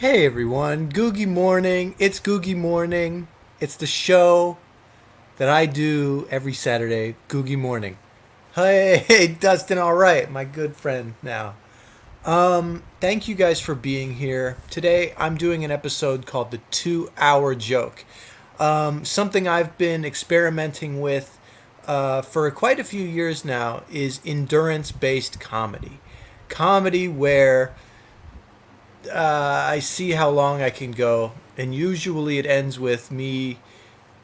Hey everyone, Googy Morning. It's Googy Morning. It's the show that I do every Saturday, Googy Morning. Hey, Dustin, all right, my good friend now. Thank you guys for being here. Today I'm doing an episode called The 2 Hour Joke. Something I've been experimenting with for quite a few years now is endurance based comedy. Comedy where I see how long I can go, and usually it ends with me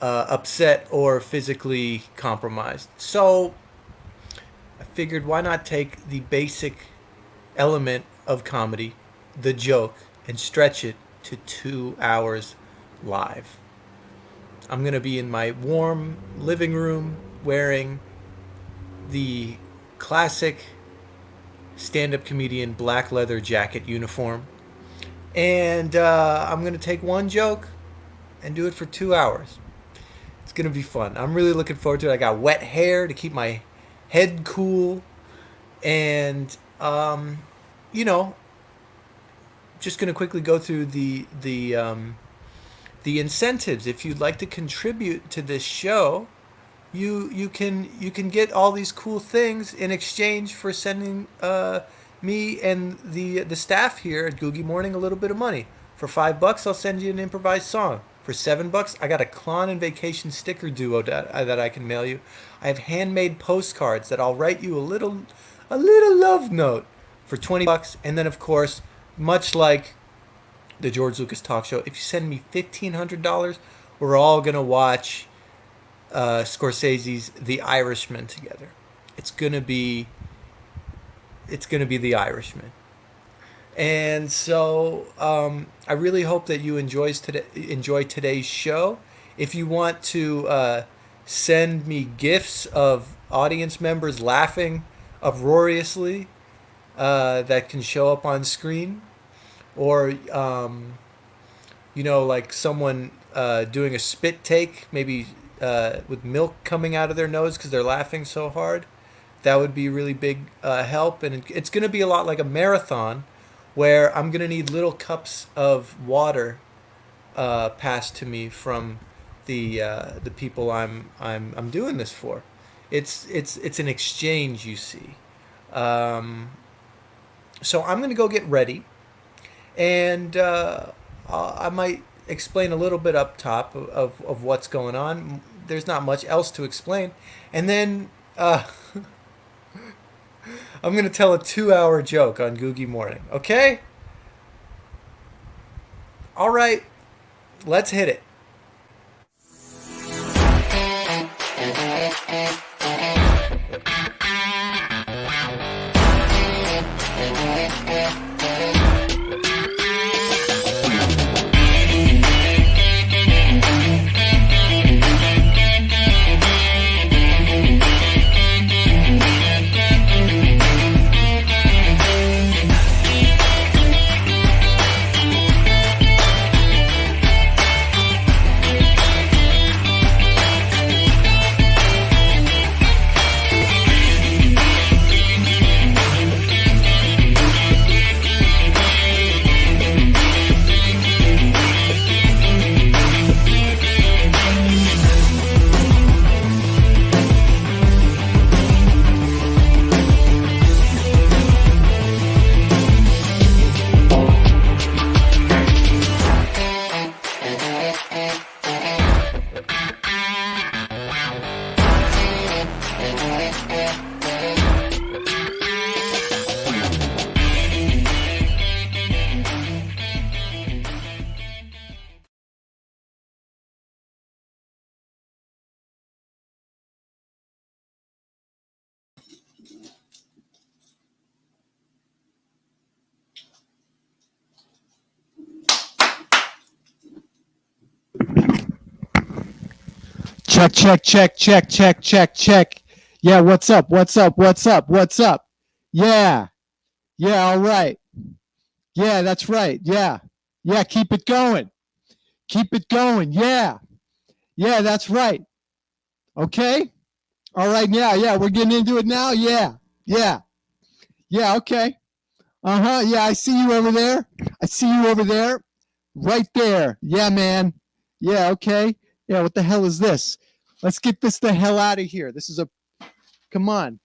upset or physically compromised. So I figured why not take the basic element of comedy, the joke, and stretch it to 2 hours live. I'm going to be in my warm living room wearing the classic stand up comedian black leather jacket uniform. And I'm going to take one joke and do it for 2 hours. It's going to be fun. I'm really looking forward to it. I got wet hair to keep my head cool. And, you know, just going to quickly go through the incentives. If you'd like to contribute to this show, you can get all these cool things in exchange for sending me and the staff here at Googie Morning a little bit of money. For $5, I'll send you an improvised song. For $7, I got a Klon and Vacation sticker duo that I can mail you. I have handmade postcards that I'll write you a little love note for $20. And then of course, much like the George Lucas talk show, if you send me $1,500, we're all gonna watch Scorsese's The Irishman together. It's gonna be The Irishman. And so I really hope that you enjoy today's show. If you want to send me gifs of audience members laughing uproariously that can show up on screen, or like someone doing a spit take, maybe with milk coming out of their nose because they're laughing so hard, that would be really big help. And it's going to be a lot like a marathon where I'm going to need little cups of water passed to me from the people I'm doing this for. It's an exchange, you see. So I'm going to go get ready, and I might explain a little bit up top of what's going on. There's not much else to explain. And then I'm going to tell a 2 hour joke on Googie Morning. Okay? All right. Let's hit it. Check, check, check, check, check, check, check. Yeah, what's up? What's up? What's up? What's up? Yeah. Yeah, all right. Yeah, that's right. Yeah. Yeah, keep it going. Keep it going. Yeah. Yeah, that's right. Okay. All right. Yeah, yeah. We're getting into it now. Yeah. Yeah. Yeah, okay. Uh-huh. Yeah, I see you over there. I see you over there. Right there. Yeah, man. Yeah, okay. Yeah, what the hell is this? Let's get this the hell out of here. This is a, come on.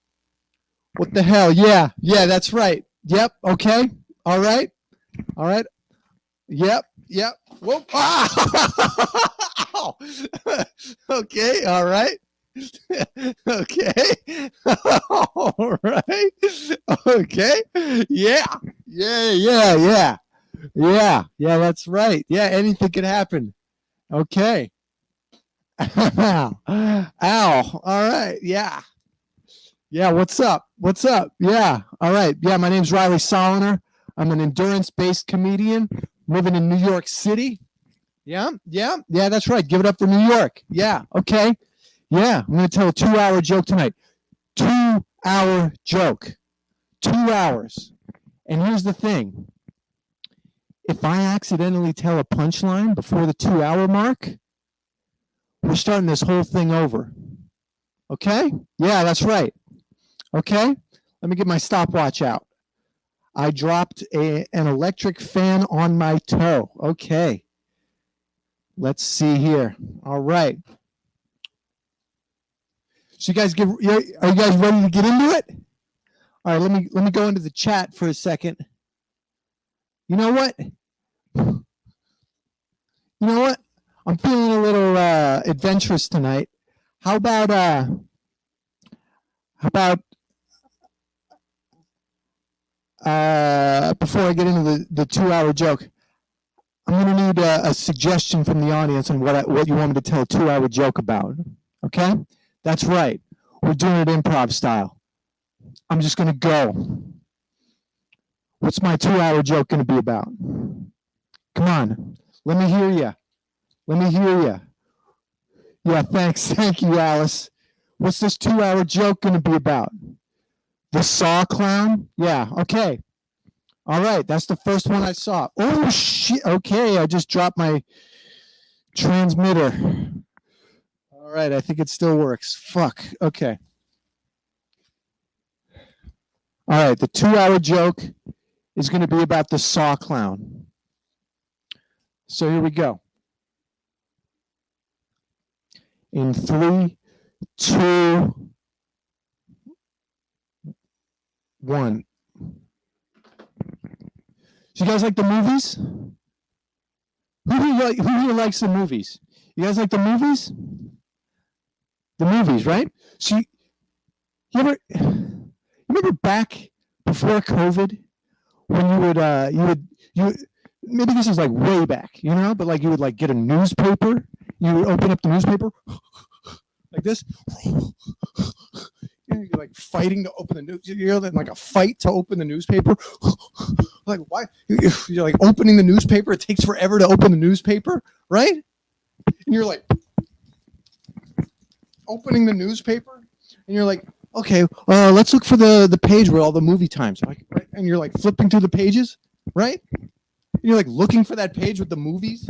What the hell? Yeah, yeah, that's right. Yep, okay. All right. All right. Yep, yep. Whoop. Ah! Okay, all right. Okay. All right. Okay. Yeah. Yeah. Yeah, that's right. Yeah, anything can happen. Okay. Ow. Ow. All right. Yeah. Yeah, what's up? What's up? Yeah. All right. Yeah, my name's Riley Soliner. I'm an endurance-based comedian living in New York City. Yeah, that's right. Give it up for New York. Yeah, okay. Yeah, I'm going to tell a 2-hour joke tonight. 2-hour joke. 2 hours. And here's the thing. If I accidentally tell a punchline before the 2-hour mark, we're starting this whole thing over. Okay? Yeah, that's right. Okay? Let me get my stopwatch out. I dropped an electric fan on my toe. Okay. Let's see here. All right. So you guys are you guys ready to get into it? All right, let me go into the chat for a second. You know what? I'm feeling a little adventurous tonight. How about before I get into the 2-hour joke, I'm going to need a suggestion from the audience on what you want me to tell a 2-hour joke about. Okay? That's right. We're doing it improv style. I'm just going to go. What's my 2-hour joke going to be about? Come on. Let me hear you. Let me hear you. Yeah, thanks. Thank you, Alice. What's this 2-hour joke going to be about? The saw clown? Yeah, okay. All right, that's the first one I saw. Oh, shit. Okay, I just dropped my transmitter. All right, I think it still works. Fuck. Okay. All right, the 2-hour joke is going to be about the saw clown. So here we go. In 3, 2, 1. So you guys like the movies? Who here likes the movies? You guys like the movies? The movies, right? So you remember back before COVID when you would maybe this is like way back, but like you would like get a newspaper, you would open up the newspaper like this. You're like fighting to open the news. You're in like a fight to open the newspaper. Like why? You're like opening the newspaper. It takes forever to open the newspaper, right? And you're like opening the newspaper, and you're like, okay, let's look for the page where all the movie times are. Like, right? And you're like flipping through the pages, right? And you're like looking for that page with the movies.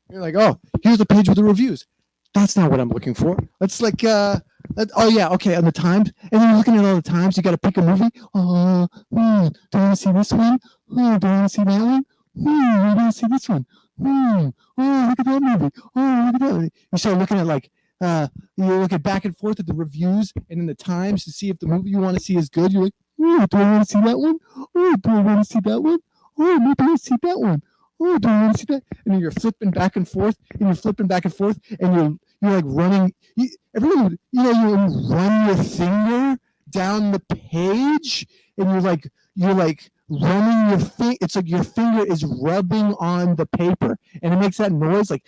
You're like, oh, here's the page with the reviews. That's not what I'm looking for. It's like, oh yeah, okay, on the times. And then you're looking at all the times. You got to pick a movie. Do I want to see this one? Do I want to see that one? I want to see this one. Oh, look at that movie. Oh, look at that movie. You start looking at like, you look at back and forth at the reviews and then the times to see if the movie you want to see is good. You're like, oh, do I want to see that one? Oh, do I want to see that one? Oh, maybe I'll see that one. Oh, do I want to see that? And then you're flipping back and forth, and you're like running. Everyone, you run your finger down the page, and you're like running your finger. It's like your finger is rubbing on the paper, and it makes that noise like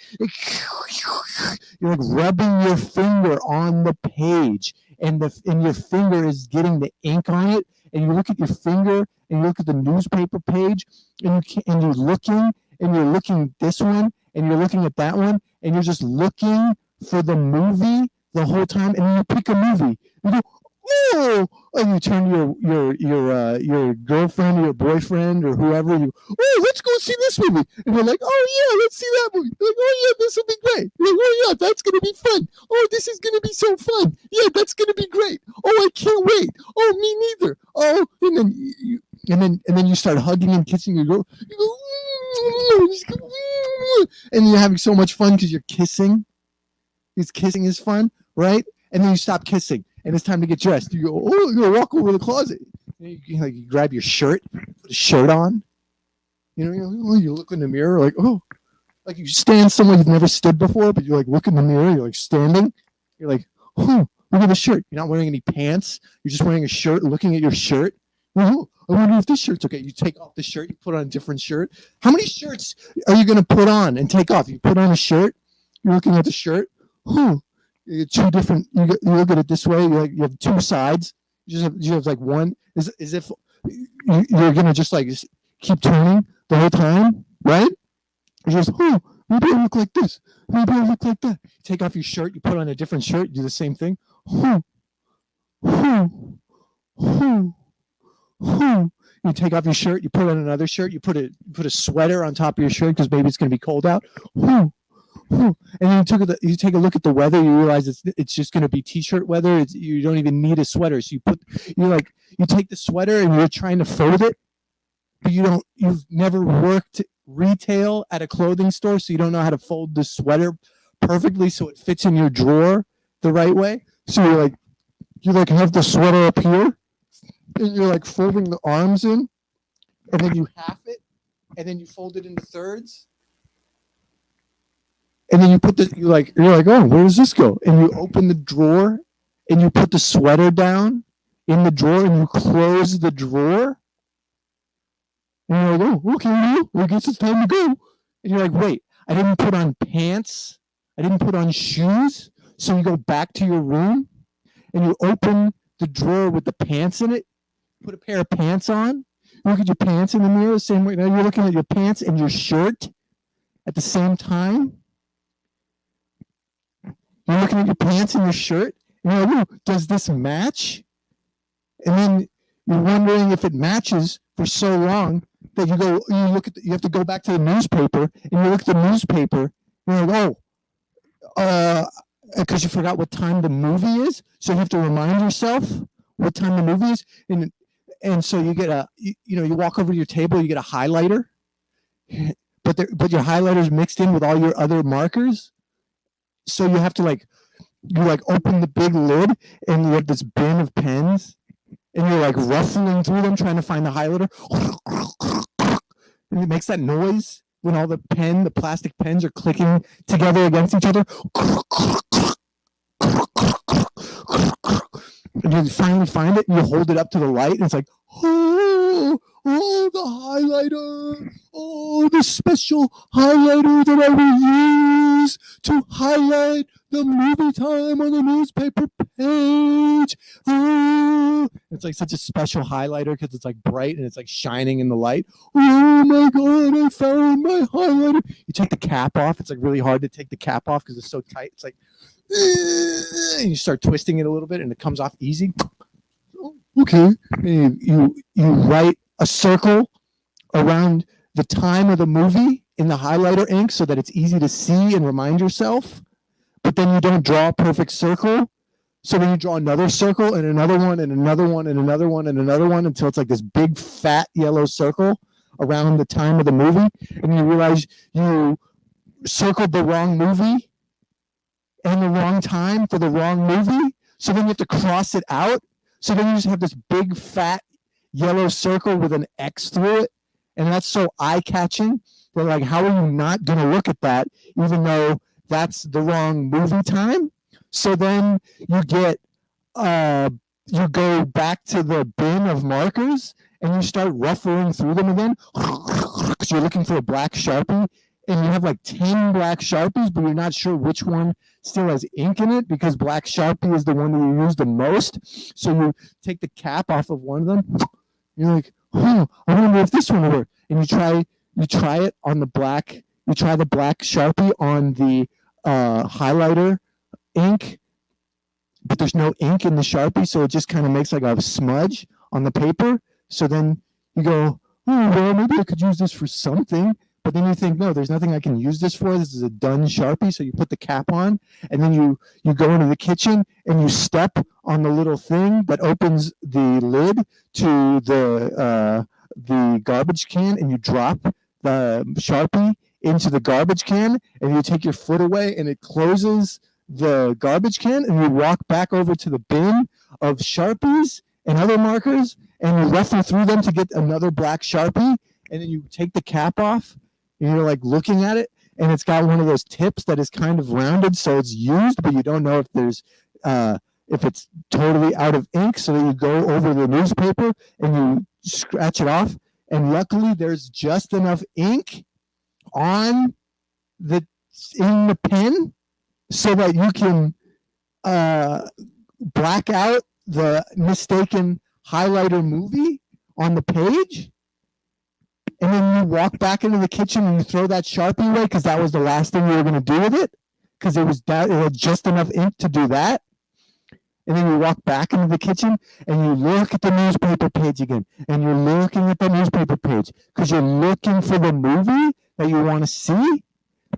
you're like rubbing your finger on the page, and your finger is getting the ink on it. And you look at your finger, and you look at the newspaper page, and you're looking this one, and you're looking at that one, and you're just looking for the movie the whole time, and then you pick a movie. You go, oh, and you turn your girlfriend or your boyfriend or whoever, let's go see this movie. And you're like, oh yeah, let's see that movie. You're like, oh yeah, this will be great. You're like, oh yeah, that's gonna be fun. Oh, this is gonna be so fun. Yeah, that's gonna be great. Oh, I can't wait. Oh, me neither. Oh, and then you start hugging and kissing your girl. You go, and you're having so much fun because you're kissing. Because kissing is fun, right? And then you stop kissing, and it's time to get dressed. You go, oh, you walk over to the closet. You grab your shirt, put a shirt on. You look in the mirror, like, oh, like you stand somewhere you've never stood before, but you like look in the mirror, you're like standing, you're like, oh, look at the shirt. You're not wearing any pants. You're just wearing a shirt, looking at your shirt. Oh, I wonder if this shirt's okay. You take off the shirt, you put on a different shirt. How many shirts are you going to put on and take off? You put on a shirt, you're looking at the shirt. Oh, you get two different. You look at it this way. You have two sides. You have like one. Is if you're going to just like keep turning the whole time, right? You just, oh, maybe I look like this. Maybe I look like that. You take off your shirt, you put on a different shirt, you do the same thing. You take off your shirt, you put on another shirt, you put a sweater on top of your shirt because maybe it's going to be cold out. And then you take a look at the weather, you realize it's just going to be t-shirt weather. You don't even need a sweater. So you take the sweater and you're trying to fold it, but you've never worked retail at a clothing store, so you don't know how to fold the sweater perfectly so it fits in your drawer the right way. So you have the sweater up here, and you're like folding the arms in, and then you half it, and then you fold it into thirds, and then you're like, oh, where does this go? And you open the drawer, and you put the sweater down in the drawer, and you close the drawer. And you're like, oh, okay, I guess it's time to go. And you're like, wait, I didn't put on pants. I didn't put on shoes. So you go back to your room and you open the drawer with the pants in it, put a pair of pants on, you look at your pants in the mirror the same way. Now you're looking at your pants and your shirt at the same time. You're looking at your pants and your shirt, and you're like, oh, does this match? And then you're wondering if it matches for so long that you have to go back to the newspaper, and you look at the newspaper, and you're like, oh, because you forgot what time the movie is, so you have to remind yourself what time the movie is, and so you get you walk over to your table, you get a highlighter, but your highlighter's mixed in with all your other markers, so you have to open the big lid, and you have this bin of pens, and you're like ruffling through them trying to find the highlighter, and it makes that noise when all the plastic pens are clicking together against each other. And you finally find it, and you hold it up to the light, and it's like, oh, the highlighter, oh, the special highlighter that I will use to highlight the movie time on the newspaper page. Oh. It's like such a special highlighter because it's like bright and it's like shining in the light. Oh my God, I found my highlighter. You take the cap off. It's like really hard to take the cap off because it's so tight. It's like, and you start twisting it a little bit and it comes off easy. Okay. And you write a circle around the time of the movie in the highlighter ink so that it's easy to see and remind yourself. But then you don't draw a perfect circle. So then you draw another circle and another one and another one and another one and another one until it's like this big fat yellow circle around the time of the movie. And you realize you circled the wrong movie and the wrong time for the wrong movie. So then you have to cross it out. So then you just have this big fat yellow circle with an X through it. And that's so eye-catching. They're like, how are you not going to look at that even though that's the wrong movie time? So then you get, you go back to the bin of markers and you start ruffling through them again because you're looking for a black Sharpie, and you have like 10 black Sharpies, but you're not sure which one still has ink in it because black Sharpie is the one that you use the most. So you take the cap off of one of them. You're like, oh, I wonder if this one will work. And you try it on the black. You try the black Sharpie on the highlighter ink, but there's no ink in the Sharpie, so it just kind of makes like a smudge on the paper. So then you go, oh, well, maybe I could use this for something. But then you think, no, there's nothing I can use this for. This is a done Sharpie. So you put the cap on, and then you go into the kitchen and you step on the little thing that opens the lid to the garbage can, and you drop the Sharpie into the garbage can, and you take your foot away and it closes the garbage can, and you walk back over to the bin of Sharpies and other markers, and you ruffle through them to get another black Sharpie, and then you take the cap off, and you're like looking at it, and it's got one of those tips that is kind of rounded, so it's used, but you don't know if there's if it's totally out of ink. So then you go over the newspaper and you scratch it off, and luckily there's just enough ink on the in the pen so that you can black out the mistaken highlighter movie on the page. And then you walk back into the kitchen and you throw that Sharpie away because that was the last thing you were going to do with it, because it had just enough ink to do that. And then you walk back into the kitchen and you look at the newspaper page again, and you're looking at the newspaper page because you're looking for the movie that you want to see,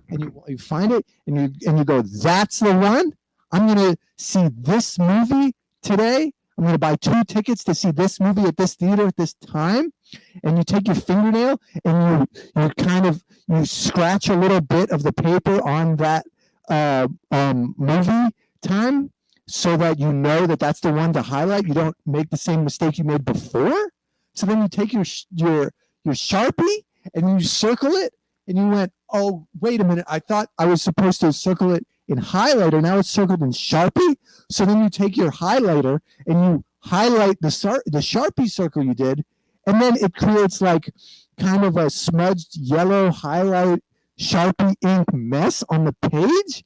and you find it, and you go, that's the one. I'm going to see this movie today. I'm going to buy 2 tickets to see this movie at this theater at this time. And you take your fingernail and you scratch a little bit of the paper on that movie time, so that you know that that's the one to highlight. You don't make the same mistake you made before. So then you take your Sharpie and you circle it, and you went, oh, wait a minute, I thought I was supposed to circle it in highlighter. Now it's circled in Sharpie. So then you take your highlighter and you highlight the Sharpie circle you did, and then it creates like kind of a smudged yellow highlight Sharpie ink mess on the page.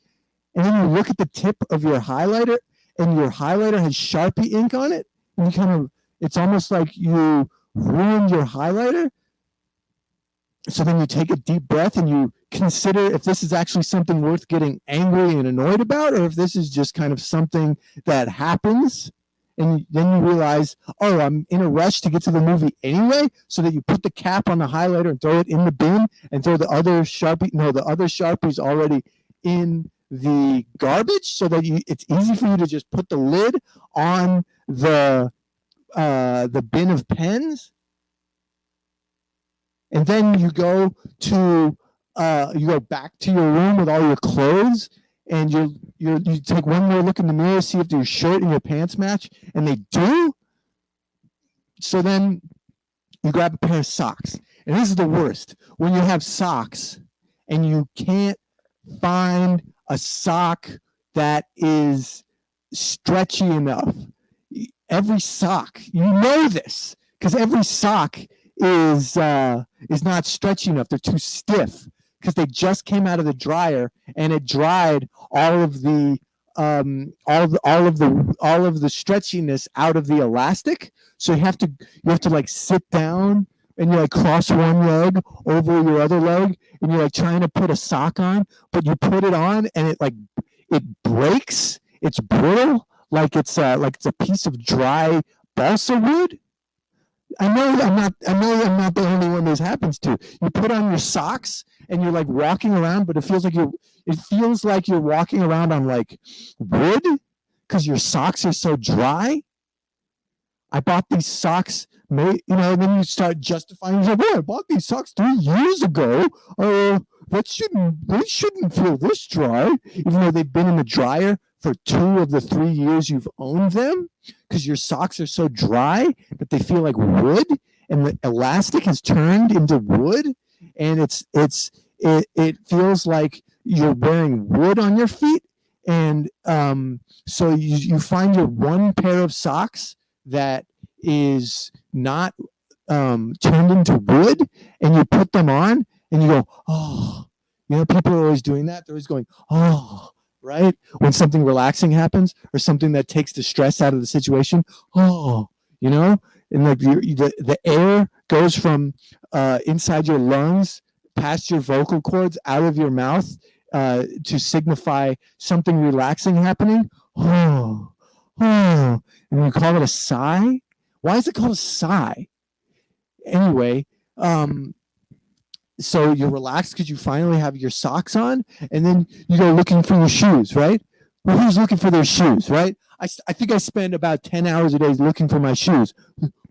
And then you look at the tip of your highlighter, and your highlighter has Sharpie ink on it, and it's almost like you ruined your highlighter. So then you take a deep breath and you consider if this is actually something worth getting angry and annoyed about, or if this is just kind of something that happens. And then you realize, oh, I'm in a rush to get to the movie anyway, so that you put the cap on the highlighter and throw it in the bin, and throw the other Sharpie's already in the garbage, so that it's easy for you to just put the lid on the bin of pens. And then you go back to your room with all your clothes, and you take one more look in the mirror, see if your shirt and your pants match, and they do. So then you grab a pair of socks, and this is the worst, when you have socks and you can't find a sock that is stretchy enough. Every sock, you know this, because every sock is not stretchy enough. They're too stiff because they just came out of the dryer, and it dried all of the stretchiness out of the elastic. So you have to like sit down, and you like cross one leg over your other leg, and you're like trying to put a sock on, but you put it on and it breaks. It's brittle, like it's a piece of dry balsa wood. I know I'm not the only one this happens to. You put on your socks and you're like walking around, but it feels like you're walking around on like wood because your socks are so dry. I bought these socks, and then you start justifying yourself. Oh, I bought these socks 3 years ago. They shouldn't feel this dry, even though they've been in the dryer for 2 of the 3 years you've owned them, because your socks are so dry that they feel like wood, and the elastic has turned into wood, and it feels like you're wearing wood on your feet. And so you find your one pair of socks that is not turned into wood, and you put them on, and you go, oh. People are always doing that. They're always going, oh, right? When something relaxing happens, or something that takes the stress out of the situation, oh, and like the air goes from inside your lungs past your vocal cords out of your mouth to signify something relaxing happening. Oh, oh, and we call it a sigh. Why is it called a sigh? Anyway, so you're relaxed because you finally have your socks on, and then you go looking for your shoes, right? Well, who's looking for their shoes, right? I think I spend about 10 hours a day looking for my shoes.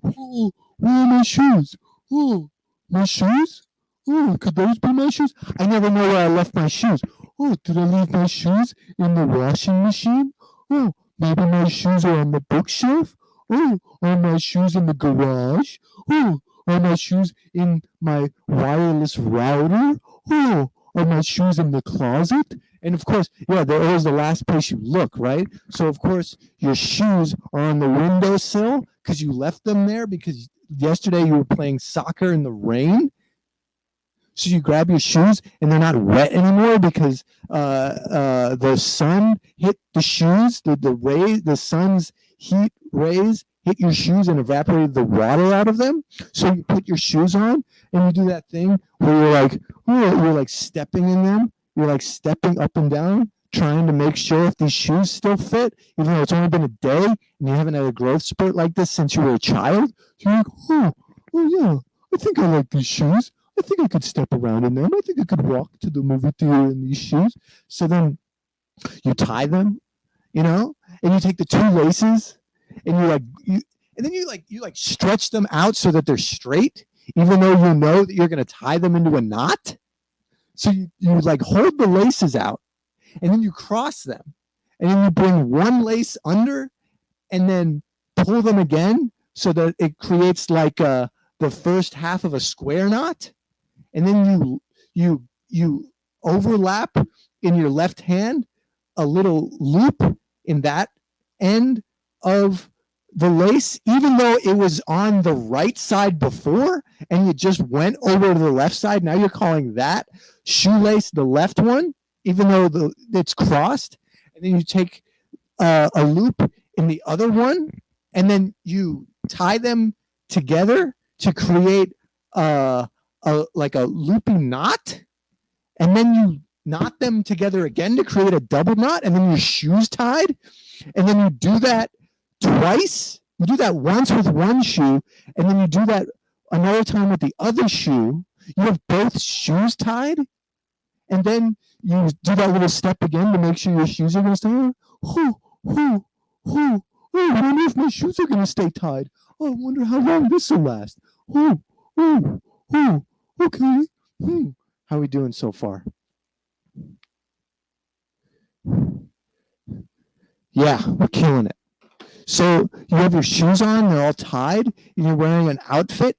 Oh, where are my shoes? Oh, my shoes? Oh, could those be my shoes? I never know where I left my shoes. Oh, did I leave my shoes in the washing machine? Oh, maybe my shoes are on the bookshelf. Oh, are my shoes in the garage? Oh, are my shoes in my wireless router? Oh, are my shoes in the closet? And of course, yeah, they're always the last place you look, right? So of course, your shoes are on the windowsill because you left them there because yesterday you were playing soccer in the rain. So you grab your shoes and they're not wet anymore because the sun hit the shoes. The sun's heat rays hit your shoes and evaporated the water out of them. So you put your shoes on and you do that thing where you're like stepping in them. You're like stepping up and down, trying to make sure if these shoes still fit, even though it's only been a day and you haven't had a growth spurt like this since you were a child. So you're like, oh yeah, I think I like these shoes. I think I could step around in them. I think I could walk to the movie theater in these shoes. So then you tie them, and you take the two laces and you stretch them out so that they're straight, even though you know that you're going to tie them into a knot. So you like hold the laces out and then you cross them and then you bring one lace under and then pull them again so that it creates like the first half of a square knot. And then you overlap in your left hand a little loop in that end of the lace, even though it was on the right side before and you just went over to the left side. Now you're calling that shoelace the left one, even though it's crossed. And then you take a loop in the other one and then you tie them together to create like a looping knot, and then you knot them together again to create a double knot, and then your shoes tied, and then you do that twice. You do that once with one shoe, and then you do that another time with the other shoe. You have both shoes tied, and then you do that little step again to make sure your shoes are going to stay. I wonder if my shoes are going to stay tied. Oh, I wonder how long this will last. Okay. How are we doing so far? Yeah, we're killing it. So you have your shoes on, they're all tied, and you're wearing an outfit,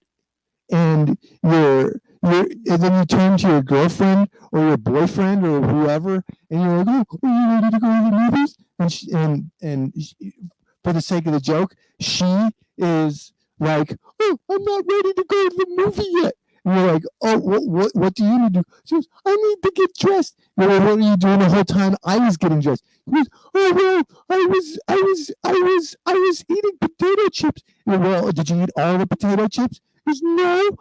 and and then you turn to your girlfriend or your boyfriend or whoever, and you're like, "Oh, are you ready to go to the movies?" And for the sake of the joke, she is like, "Oh, I'm not ready to go to the movie yet." And you're like, "Oh, what do you need to do?" She goes, "I need to get dressed." You're like, "What are you doing the whole time I was getting dressed?" He goes, "Oh well, I was eating potato chips." You're like, "Well, did you eat all the potato chips?" He goes, "No."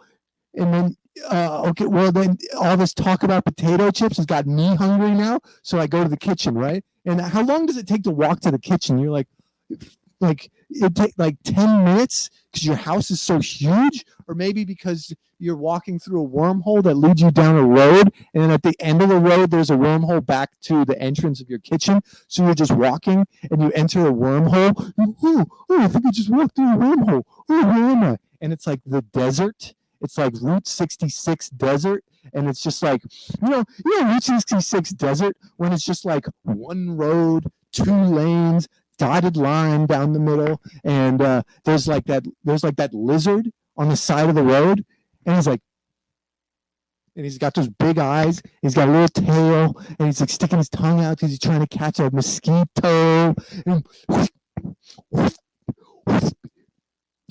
And then okay, well then all this talk about potato chips has got me hungry now, so I go to the kitchen, right? And how long does it take to walk to the kitchen? You're like it take like 10 minutes because your house is so huge, or maybe because you're walking through a wormhole that leads you down a road, and then at the end of the road there's a wormhole back to the entrance of your kitchen, so you're just walking and you enter a wormhole. I think I just walked through a wormhole. Where am I? And it's like the desert. It's like Route 66 desert, and it's just like Route 66 desert when it's just like one road, two lanes, dotted line down the middle, and there's like that lizard on the side of the road, and he's got those big eyes, he's got a little tail, and he's like sticking his tongue out because he's trying to catch a mosquito, and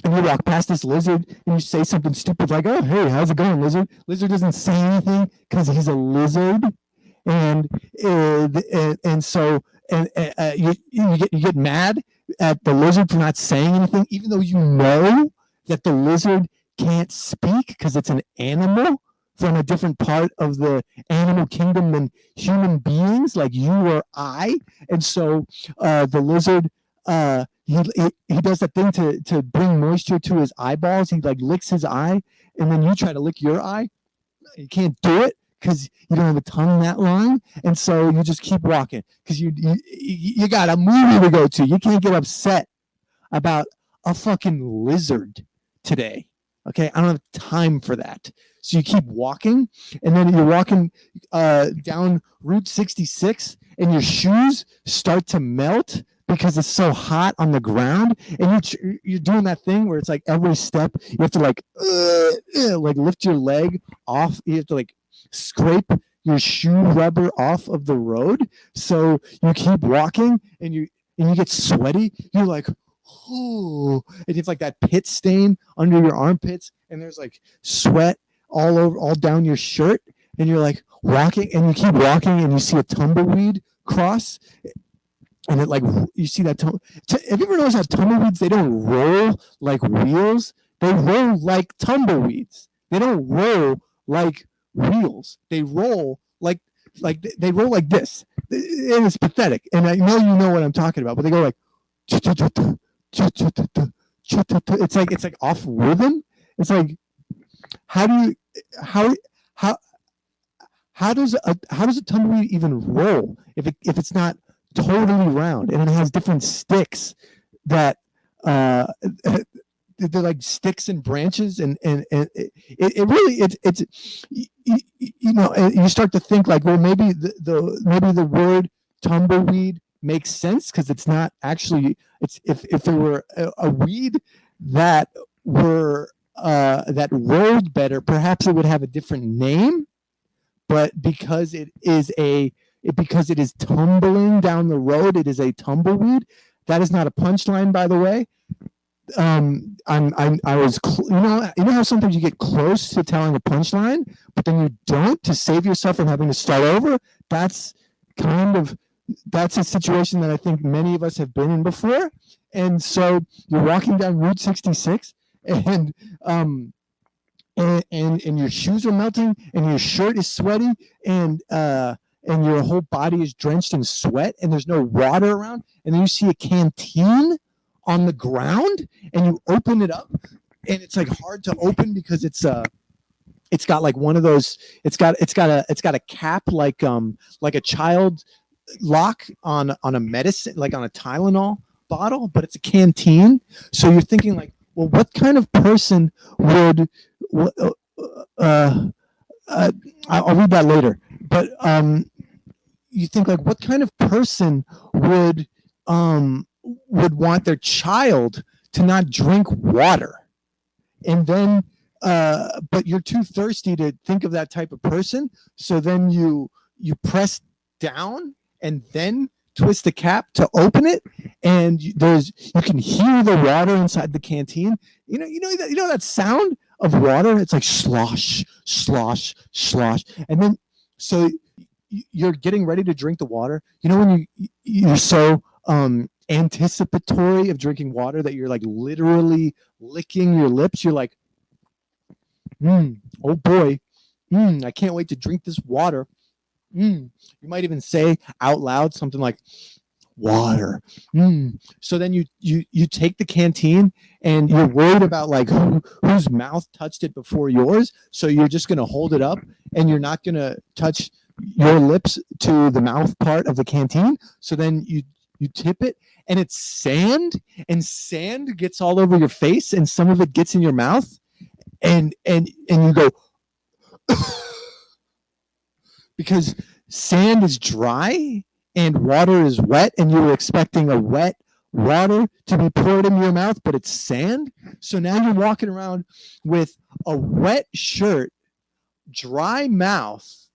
you walk past this lizard and you say something stupid like, "Oh, hey, how's it going, lizard?" Lizard doesn't say anything because he's a lizard, and so you get mad at the lizard for not saying anything, even though you know that the lizard can't speak because it's an animal from a different part of the animal kingdom than human beings like you or I. And so the lizard he does that thing to bring moisture to his eyeballs. He like licks his eye, and then you try to lick your eye. You can't do it because you don't have a tongue that long, and so you just keep walking because you got a movie to go to. You can't get upset about a fucking lizard today. Okay, I don't have time for that. So you keep walking, and then you're walking down Route 66, and your shoes start to melt because it's so hot on the ground, and you're doing that thing where it's like every step you have to like lift your leg off. You have to like scrape your shoe rubber off of the road. So you keep walking, and you get sweaty. You're like, oh, and you have like that pit stain under your armpits, and there's like sweat all down your shirt, and you're like walking, and you keep walking, and you see a tumbleweed cross, and it like you see that. Have you ever noticed how tumbleweeds, they don't roll like wheels? They roll like tumbleweeds. They don't roll like wheels. They roll like they roll like this, and it's pathetic. And I know you know what I'm talking about, but they go like. It's like off rhythm. It's like how do you how how how does a tumbleweed even roll if it's not totally round, and it has different sticks that they're like sticks and branches, and it really it's you know, and you start to think like, well, maybe the word tumbleweed makes sense because it's not actually, it's if it were a weed that were that rolled better, perhaps it would have a different name, but because it is tumbling down the road, it is a tumbleweed. That is not a punchline, by the way. I was, you know how sometimes you get close to telling a punchline, but then you don't, to save yourself from having to start over. That's a situation that I think many of us have been in before. And so you're walking down Route 66, and your shoes are melting, and your shirt is sweaty, and your whole body is drenched in sweat, and there's no water around, and then you see a canteen on the ground, and you open it up, and it's like hard to open because it's got like one of those, it's got a cap like a child lock on a medicine, like on a Tylenol bottle, but it's a canteen. So you're thinking like, well, what kind of person would I'll read that later, but you think like, what kind of person would want their child to not drink water? And then but you're too thirsty to think of that type of person, so then you press down and then twist the cap to open it, and you can hear the water inside the canteen. You know that sound of water? It's like slosh, slosh, slosh. And then so you're getting ready to drink the water. You know when you're so anticipatory of drinking water that you're like literally licking your lips. You're like, oh boy, I can't wait to drink this water. You might even say out loud something like, water. So then you take the canteen, and you're worried about like whose mouth touched it before yours. So you're just going to hold it up, and you're not going to touch your lips to the mouth part of the canteen. So then you tip it, and it's sand, and sand gets all over your face, and some of it gets in your mouth, and you go because sand is dry and water is wet, and you were expecting a wet water to be poured in your mouth, but it's sand. So now you're walking around with a wet shirt, dry mouth,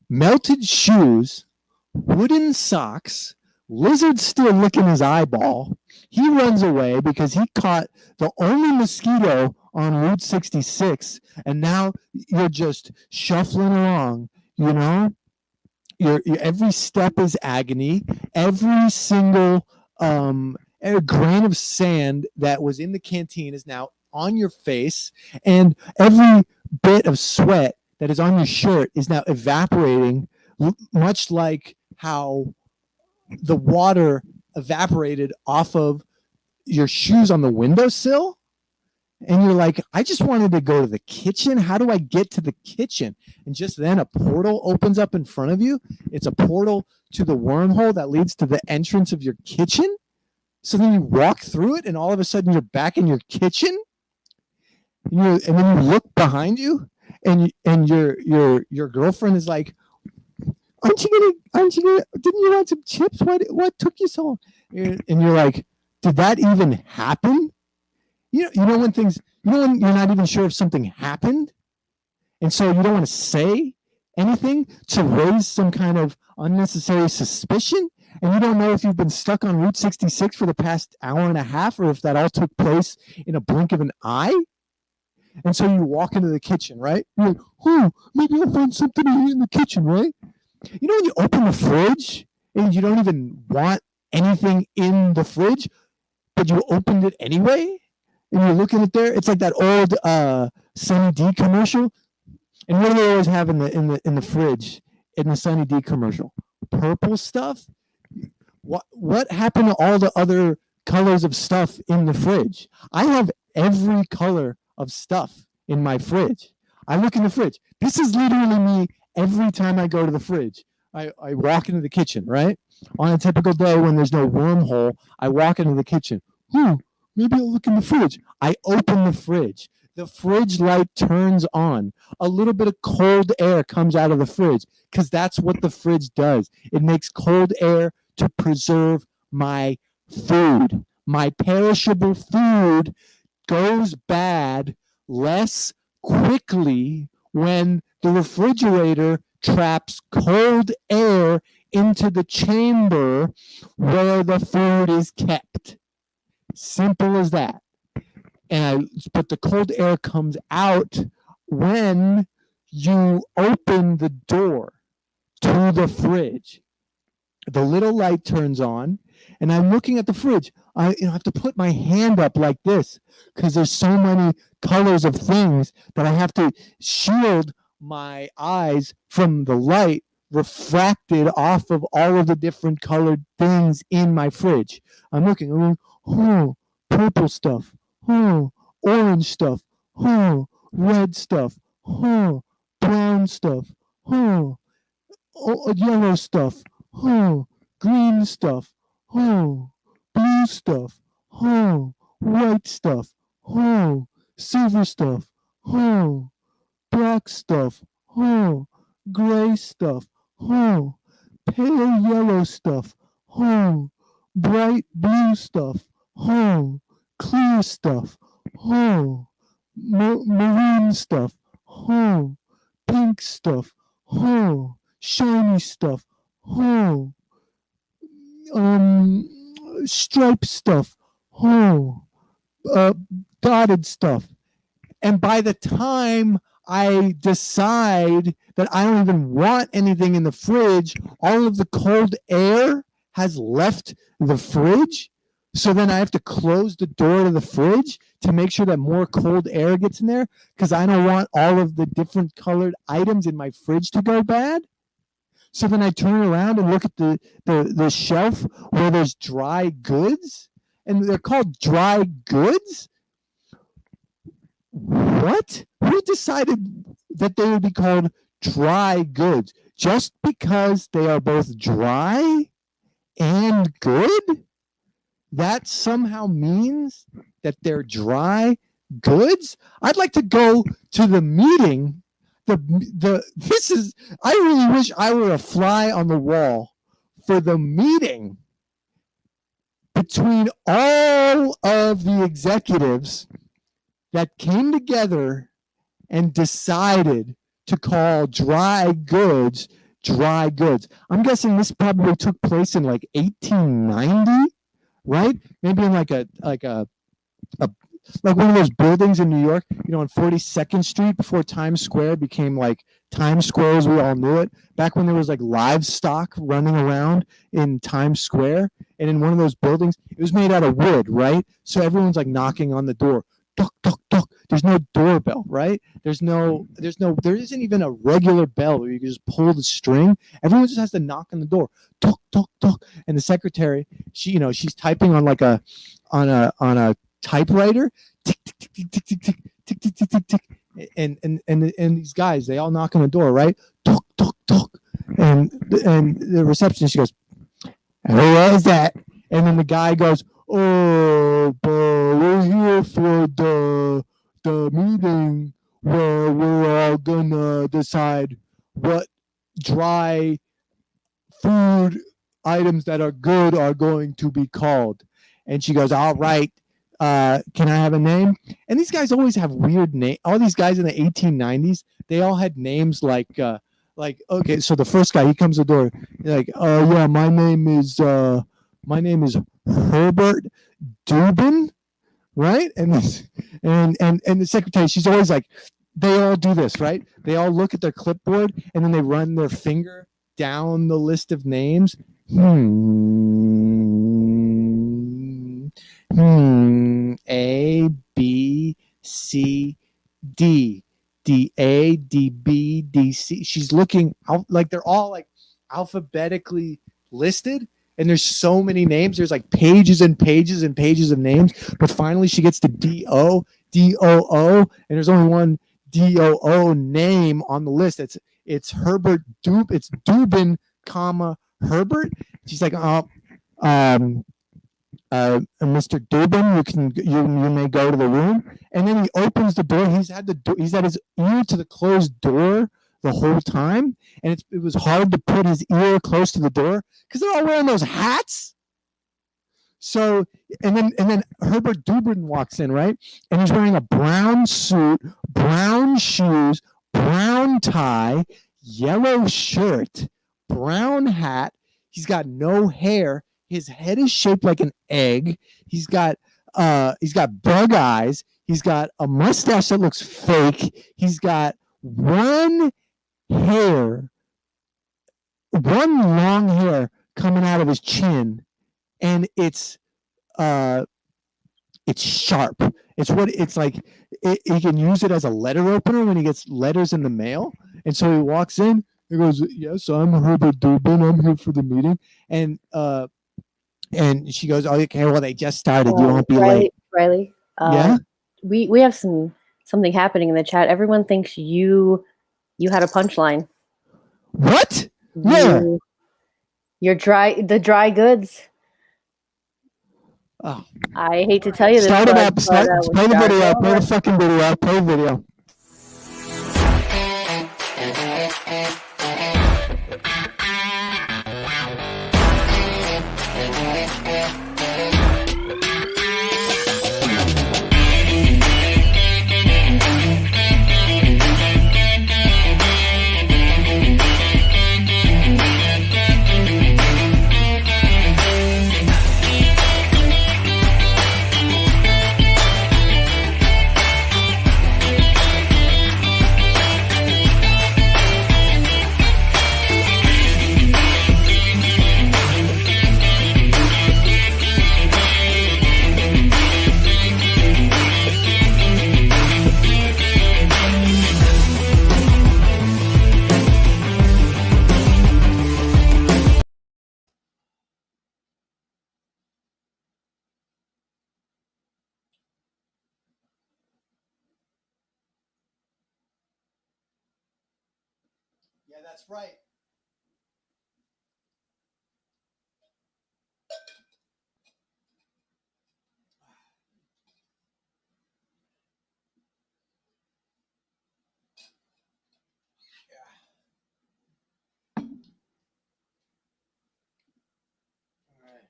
melted shoes, wooden socks, lizard still licking his eyeball. He runs away because he caught the only mosquito on Route 66, and now you're just shuffling along. You know, your every step is agony. Every single grain of sand that was in the canteen is now on your face, and every bit of sweat that is on your shirt is now evaporating, much like how the water evaporated off of your shoes on the windowsill. And you're like, I just wanted to go to the kitchen. How do I get to the kitchen? And just then a portal opens up in front of you. It's a portal to the wormhole that leads to the entrance of your kitchen. So then you walk through it, and all of a sudden you're back in your kitchen. And then you look behind you, and your girlfriend is like, aren't you gonna, didn't you want some chips? What took you so long? And you're like, did that even happen? When you're not even sure if something happened, and so you don't want to say anything to raise some kind of unnecessary suspicion, and you don't know if you've been stuck on Route 66 for the past hour and a half, or if that all took place in a blink of an eye. And so you walk into the kitchen, right? You're like, oh, maybe I'll find something to eat in the kitchen, right? When you open the fridge and you don't even want anything in the fridge, but you opened it anyway, and you're looking at there. It's like that old Sunny D commercial. And what do they always have in the fridge in the Sunny D commercial? Purple stuff. What happened to all the other colors of stuff in the fridge? I have every color of stuff in my fridge. I look in the fridge. This is literally me every time I go to the fridge. I walk into the kitchen, right? On a typical day when there's no wormhole, I walk into the kitchen. Maybe I'll look in the fridge. I open the fridge. The fridge light turns on. A little bit of cold air comes out of the fridge because that's what the fridge does. It makes cold air to preserve my food. My perishable food goes bad less quickly when the refrigerator traps cold air into the chamber where the food is kept. Simple as that. But the cold air comes out when you open the door to the fridge. The little light turns on, and I'm looking at the fridge. I have to put my hand up like this because there's so many colors of things that I have to shield my eyes from the light refracted off of all of the different colored things in my fridge. I'm looking, oh, purple stuff, oh, orange stuff, oh, red stuff, oh, brown stuff, oh, yellow stuff, oh, green stuff, oh, blue stuff, oh, white stuff, oh, silver stuff, oh, black stuff, oh, gray stuff, oh, pale yellow stuff, oh, bright blue stuff, oh, clear stuff, oh, maroon stuff, oh, pink stuff, oh, shiny stuff, oh, striped stuff, oh, dotted stuff. And by the time I decide that I don't even want anything in the fridge, all of the cold air has left the fridge. So then I have to close the door to the fridge to make sure that more cold air gets in there because I don't want all of the different colored items in my fridge to go bad. So then I turn around and look at the shelf where there's dry goods, and they're called dry goods. What? Who decided that they would be called dry goods? Just because they are both dry and good? That somehow means that they're dry goods? I'd like to go to the meeting. I really wish I were a fly on the wall for the meeting between all of the executives that came together and decided to call dry goods dry goods. I'm guessing this probably took place in like 1890, right? Maybe in like like one of those buildings in New York, on 42nd Street before Times Square became like Times Square as we all knew it. Back when there was like livestock running around in Times Square, and in one of those buildings, it was made out of wood, right? So everyone's like knocking on the door. Duck, duck, duck. There's no doorbell, right? there isn't even a regular bell where you can just pull the string. Everyone just has to knock on the door. Duck, duck, duck. And the secretary, she's typing on like on a typewriter. Tick, tick, tick, tick, tick, tick, tick, tick, tick, tick, tick. And these guys, they all knock on the door, right? Duck, duck, duck. And the receptionist, she goes, "Who is that?" And then the guy goes, "Oh, but we're here for the meeting where we're all gonna decide what dry food items that are good are going to be called. And she goes, all right, can I have a name? And these guys always have weird names. All these guys in the 1890s, they all had names like, okay, so the first guy, he comes to the door, like, oh yeah, my name is Herbert Dubin, right? And this, and the secretary, she's always like, they all do this, right? They all look at their clipboard and then they run their finger down the list of names. A, B, C, D, D, A, D, B, D, C. She's looking out, like they're all like alphabetically listed. And there's so many names. There's like pages and pages and pages of names. But finally she gets to D-O, D-O-O. And there's only one D-O-O name on the list. It's Herbert Dub. It's Dubin, comma, Herbert. She's like, Mr. Dubin, you may go to the room. And then he opens the door. He's had his ear to the closed door the whole time, and it was hard to put his ear close to the door because they're all wearing those hats. So, and then Herbert Dubin walks in, right? And he's wearing a brown suit, brown shoes, brown tie, yellow shirt, brown hat. He's got no hair. His head is shaped like an egg. He's got bug eyes. He's got a mustache that looks fake. He's got one long hair coming out of his chin, and it's sharp. It's like he can use it as a letter opener when he gets letters in the mail. And so he walks in. He goes, "Yes, I'm Herbert Dubin. I'm here for the meeting." And she goes, "Oh, okay. Well, they just started. You won't be late." Riley. Yeah. We have something happening in the chat. Everyone thinks you had a punchline. What? Where? You're the dry goods. Oh. I hate to tell you this. Start it up. Play the video. Play the fucking video. Play the video. Yeah, that's right. All right.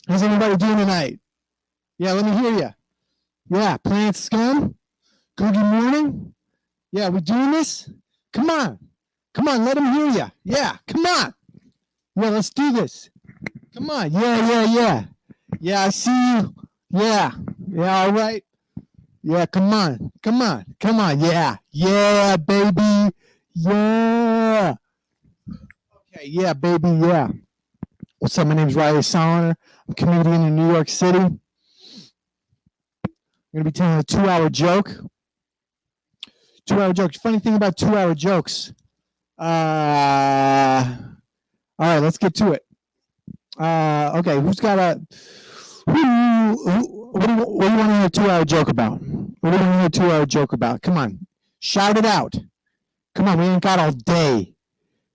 How's everybody doing tonight? Yeah, let me hear you. Yeah, Planet Scum? Googy morning? Yeah, we doing this? Come on. Come on, let him hear you. Yeah, come on. Yeah, let's do this. Come on. Yeah. Yeah, I see you. Yeah, all right. Yeah, come on. Yeah, baby. Yeah. Okay, yeah, baby, yeah. What's up? My name's Riley Soliner. I'm a comedian in New York City. I'm going to be telling a 2-hour joke. 2-hour joke. Funny thing about 2-hour jokes. All right, let's get to it. Okay, who's got what do you want to hear a 2-hour joke about? What do we want to hear a 2-hour joke about? Come on. Shout it out. Come on. We ain't got all day.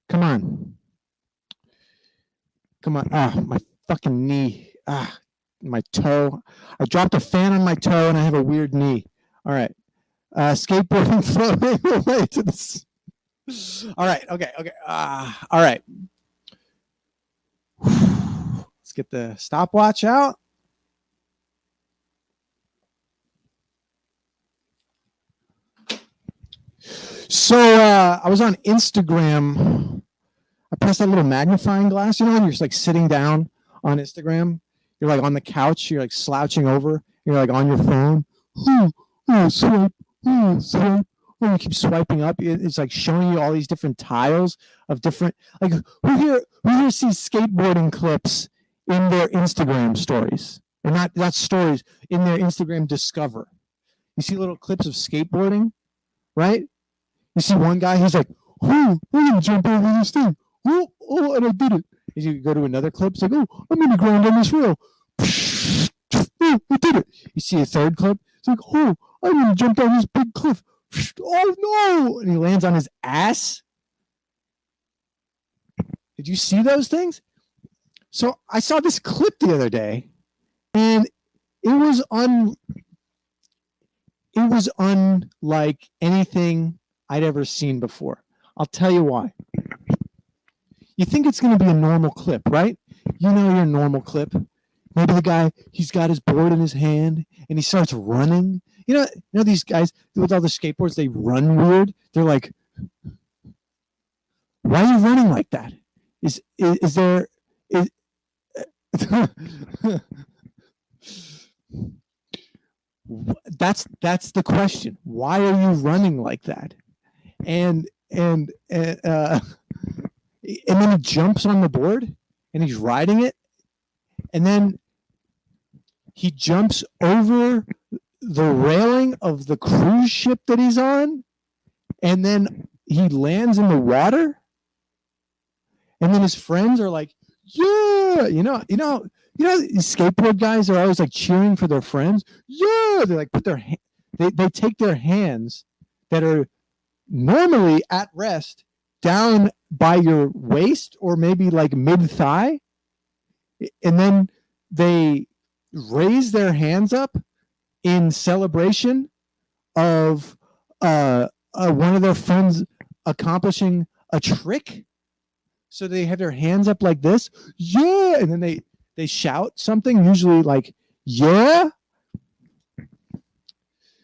Come on. Come on. Ah, my fucking knee. Ah, my toe. I dropped a fan on my toe and I have a weird knee. All right. Skateboarding floating away to the. All right. Okay. All right. Let's get the stopwatch out. So I was on Instagram. I pressed that little magnifying glass. You know when you're just like sitting down on Instagram, you're like on the couch, you're like slouching over, you're like on your phone. Swipe, swipe. Oh, you keep swiping up. It's like showing you all these different tiles of different. Like who here sees skateboarding clips in their Instagram stories, or not stories in their Instagram Discover? You see little clips of skateboarding, right? You see one guy, he's like, "Oh, I'm gonna jump over this thing. Oh, and I did it." And you go to another clip, it's like, "Oh, I'm gonna grind on this rail. Oh, I did it." You see a third clip, it's like, "Oh, I'm gonna jump down this big cliff. Oh no!" And he lands on his ass. Did you see those things? So I saw this clip the other day, and it was unlike anything I'd ever seen before. I'll tell you why. You think it's going to be a normal clip, right? You know your normal clip. Maybe the guy, he's got his board in his hand and he starts running. You know these guys with all the skateboards, they run weird. They're like, "Why are you running like that? Is there that's the question. Why are you running like that?" And then he jumps on the board and he's riding it, and then he jumps over the railing of the cruise ship that he's on, and then he lands in the water, and then his friends are like, "Yeah," these skateboard guys are always like cheering for their friends. Yeah, they like put their they take their hands that are normally at rest down by your waist or maybe like mid thigh, and then they raise their hands up in celebration of one of their friends accomplishing a trick. So they have their hands up like this, yeah, and then they shout something, usually like, "Yeah."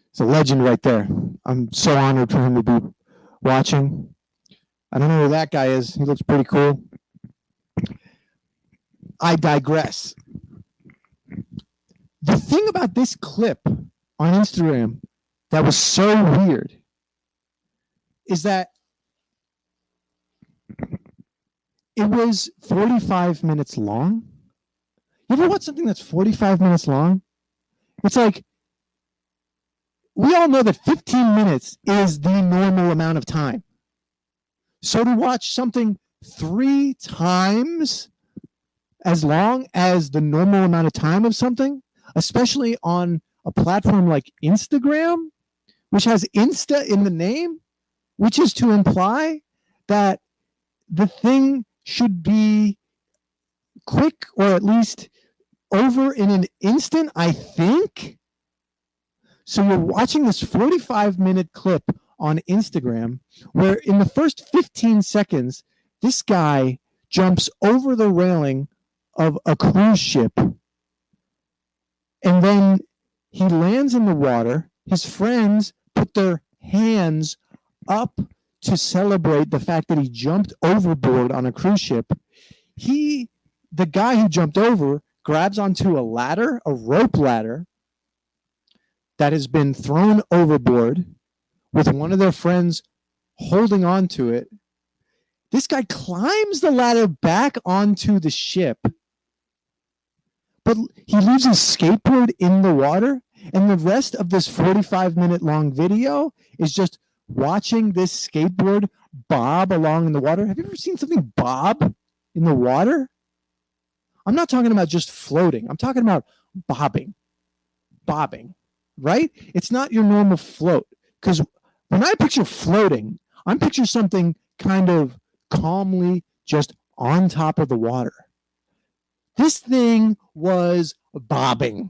It's a legend right there. I'm so honored for him to be watching. I don't know who that guy is. He looks pretty cool. I digress. The thing about this clip on Instagram that was so weird is that it was 45 minutes long. You ever watch something that's 45 minutes long? It's like, we all know that 15 minutes is the normal amount of time. So to watch something 3 times as long as the normal amount of time of something, especially on a platform like Instagram, which has Insta in the name, which is to imply that the thing should be quick or at least over in an instant, I think. So you're watching this 45-minute clip on Instagram where in the first 15 seconds, this guy jumps over the railing of a cruise ship, and then he lands in the water. His friends put their hands up to celebrate the fact that he jumped overboard on a cruise ship. The guy who jumped over, grabs onto a ladder, a rope ladder, that has been thrown overboard with one of their friends holding on to it. This guy climbs the ladder back onto the ship, but he leaves his skateboard in the water, and the rest of this 45-minute long video is just watching this skateboard bob along in the water. Have you ever seen something bob in the water? I'm not talking about just floating. I'm talking about bobbing. right? It's not your normal float. Because when I picture floating, I'm picturing something kind of calmly just on top of the water. This thing was bobbing.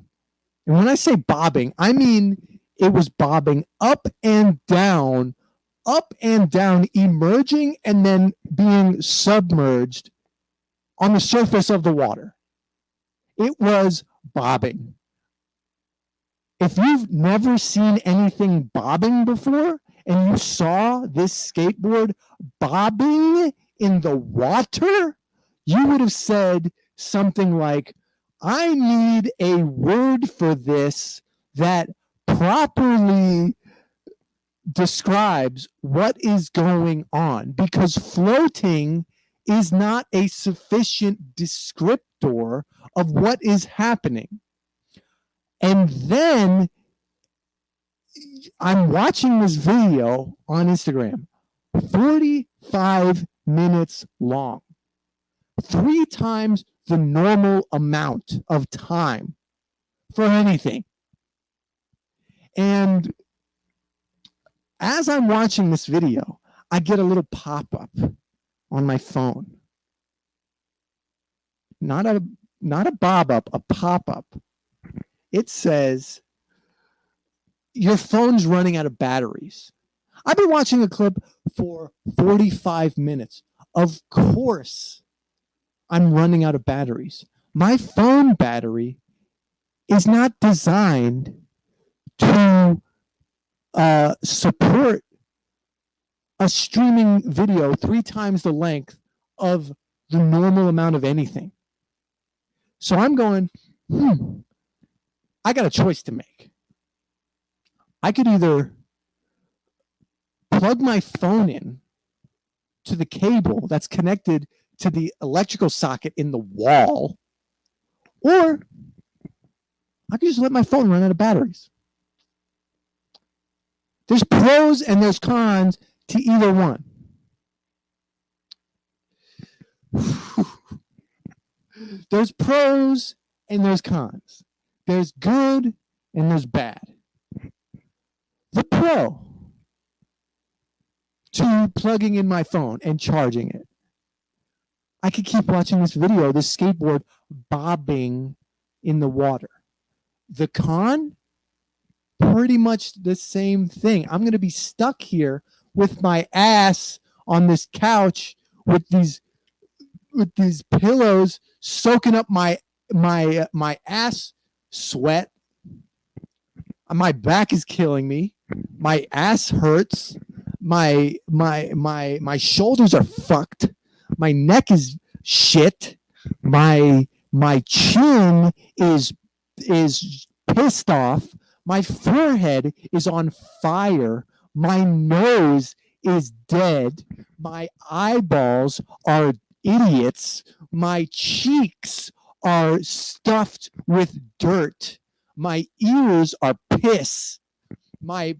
And when I say bobbing, I mean it was bobbing up and down, emerging and then being submerged on the surface of the water. It was bobbing. If you've never seen anything bobbing before and you saw this skateboard bobbing in the water, you would have said something like, I need a word for this that properly describes what is going on, because floating is not a sufficient descriptor of what is happening. And then I'm watching this video on Instagram, 45 minutes long, 3 times the normal amount of time for anything. And as I'm watching this video, I get a little pop-up on my phone. Not a bob-up, a pop-up. It says, your phone's running out of batteries. I've been watching a clip for 45 minutes. Of course, I'm running out of batteries. My phone battery is not designed to support a streaming video 3 times the length of the normal amount of anything. So I'm going, I got a choice to make. I could either plug my phone in to the cable that's connected to the electrical socket in the wall, or I could just let my phone run out of batteries. There's pros and there's cons to either one. There's pros and there's cons. There's good and there's bad. The pro to plugging in my phone and charging it, I could keep watching this video, this skateboard bobbing in the water. The con, pretty much the same thing. I'm going to be stuck here with my ass on this couch with these pillows soaking up my ass sweat. My back is killing me. My ass hurts. My shoulders are fucked. My neck is shit. My chin is pissed off. My forehead is on fire. My nose is dead. My eyeballs are idiots. My cheeks are stuffed with dirt. My ears are piss. My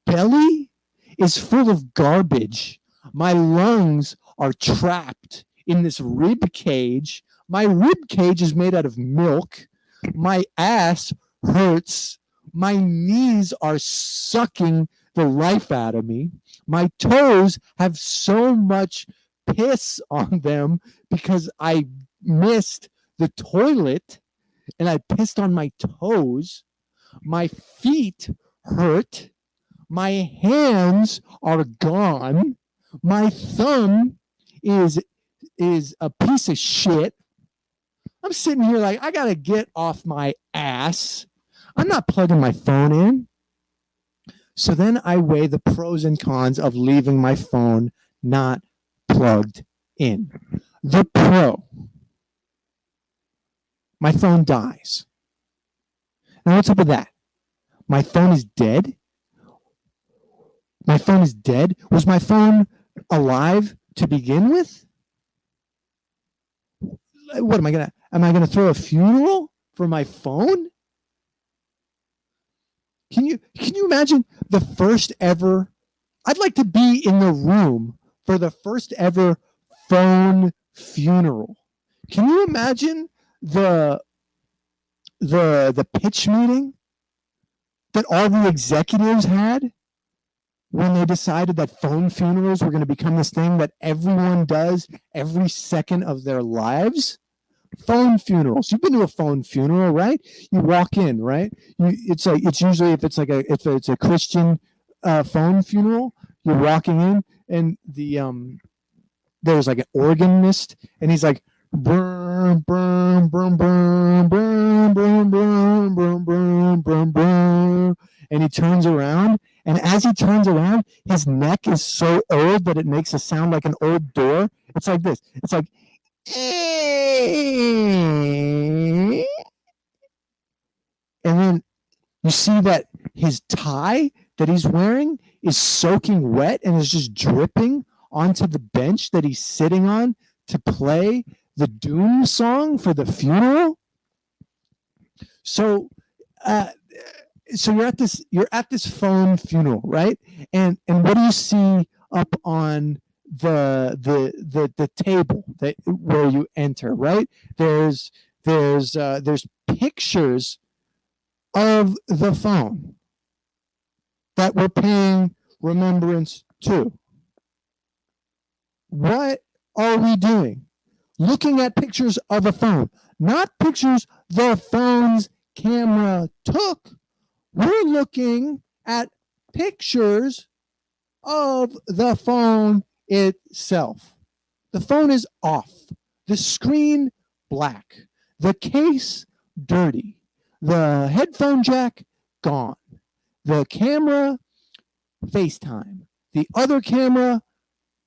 belly is full of garbage. My lungs are trapped in this rib cage. My rib cage is made out of milk. My ass hurts. My knees are sucking the life out of me. My toes have so much piss on them because I missed the toilet and I pissed on my toes. My feet hurt. My hands are gone. My thumb is a piece of shit. I'm sitting here like, I gotta get off my ass. I'm not plugging my phone in. So then I weigh the pros and cons of leaving my phone not plugged in. The pro, my phone dies. Now what's up with that? My phone is dead? My phone is dead? Was my phone alive to begin with? What am I gonna throw a funeral for my phone? Can you imagine the first ever? I'd like to be in the room for the first ever phone funeral. Can you imagine the pitch meeting? that all the executives had when they decided that phone funerals were going to become this thing that everyone does every second of their lives? Phone funerals. You've been to a phone funeral, right? You walk in, right? It's usually if it's a Christian phone funeral, you're walking in and there's like an organist and he's like brum brum brum brum brum brum brum brum brum brum brum, and he turns around, and as he turns around his neck is so old that it makes a sound like an old door. It's like this. It's like and then you see that his tie that he's wearing is soaking wet and is just dripping onto the bench that he's sitting on to play the doom song for the funeral. So you're at this phone funeral, right? And what do you see up on the table that where you enter, right? There's pictures of the phone that we're paying remembrance to. What are we doing? Looking at pictures of a phone, not pictures the phone's camera took. We're looking at pictures of the phone itself. The phone is off, the screen black, the case dirty, the headphone jack gone, the camera FaceTime, the other camera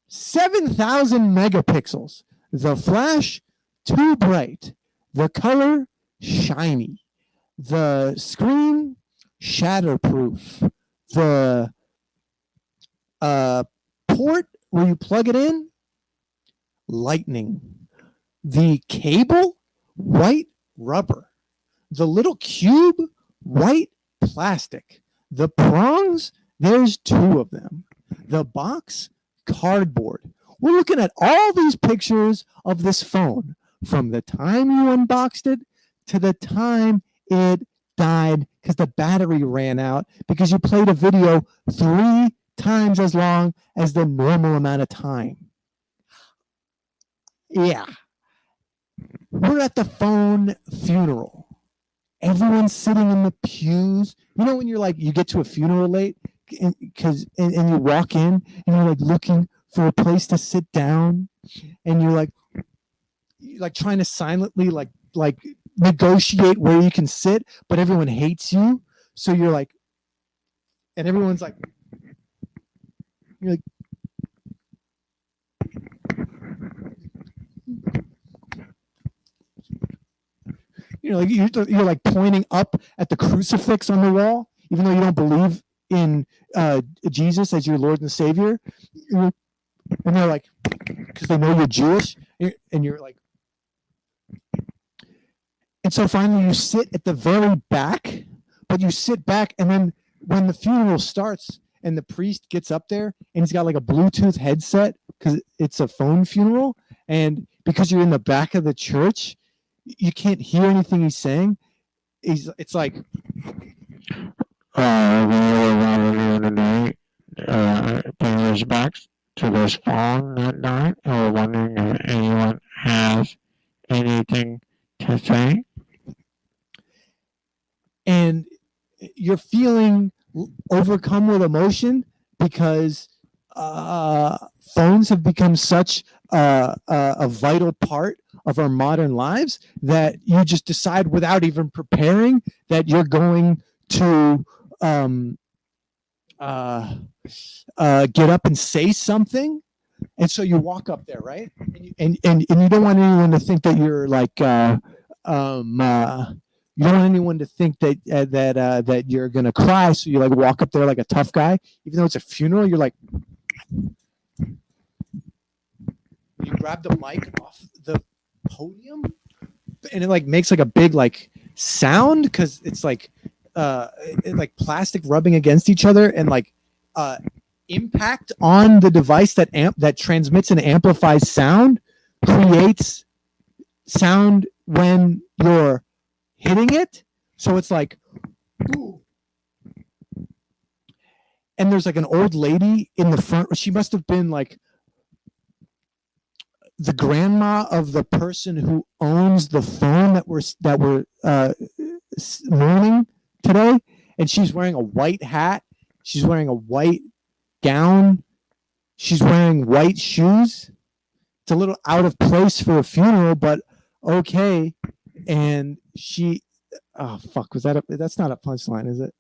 7,000 megapixels, the flash too bright, the color shiny, the screen shatterproof, the port where you plug it in lightning, the cable white rubber, the little cube white plastic, the prongs there's 2 of them, the box cardboard. We're looking at all these pictures of this phone from the time you unboxed it to the time it died because the battery ran out because you played a video 3 times as long as the normal amount of time. Yeah. We're at the phone funeral. Everyone's sitting in the pews. You know when you're like, you get to a funeral late and you walk in and you're like looking for a place to sit down and you're like trying to silently like negotiate where you can sit, but everyone hates you. So you're like, and everyone's like, you're like, you're like pointing up at the crucifix on the wall, even though you don't believe in Jesus as your Lord and Savior. And they're like, because they know you're Jewish, and you're like, and so finally you sit at the very back, but you sit back, and then when the funeral starts and the priest gets up there and he's got like a Bluetooth headset because it's a phone funeral, and because you're in the back of the church, you can't hear anything he's saying. It's like, paying respects to this phone that night, and we're wondering if anyone has anything to say. And you're feeling overcome with emotion because phones have become such a vital part of our modern lives that you just decide without even preparing that you're going to get up and say something. And so you walk up there, right? And you don't want anyone to think that you're like you don't want anyone to think that that you're gonna cry. So you like walk up there like a tough guy, even though it's a funeral. You're like, you grab the mic off the podium, and it like makes like a big like sound because it's like plastic rubbing against each other, and like impact on the device that transmits and amplifies sound creates sound when you're hitting it. So it's like, ooh, and there's like an old lady in the front. She must have been like the grandma of the person who owns the phone that we're mourning today, and she's wearing a white hat. She's wearing a white gown. She's wearing white shoes. It's a little out of place for a funeral, but okay. And she, oh fuck, was that that's not a punchline, is it?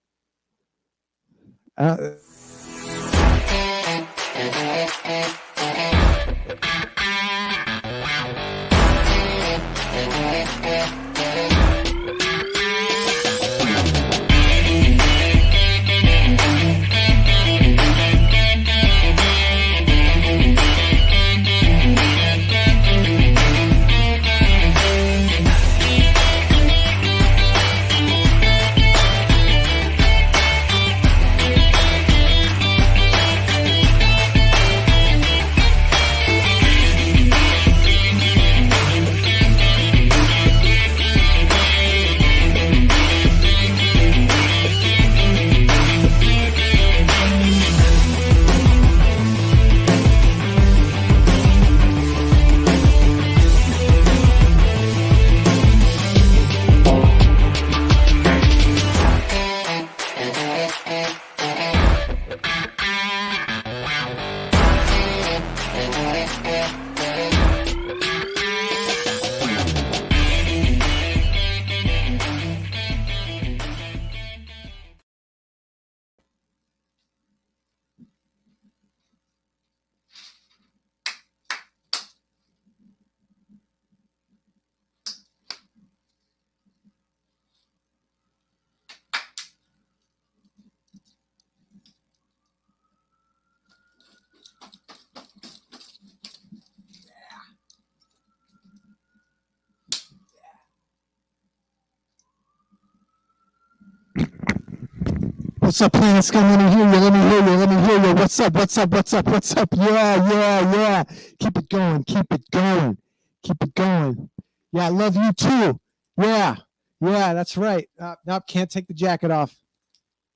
What's up, PlanetScum? Let me hear you. Let me hear you. Let me hear you. What's up? What's up? What's up? What's up? Yeah, yeah, yeah. Keep it going. Keep it going. Keep it going. Yeah, I love you too. Yeah, yeah, that's right. Nope, can't take the jacket off.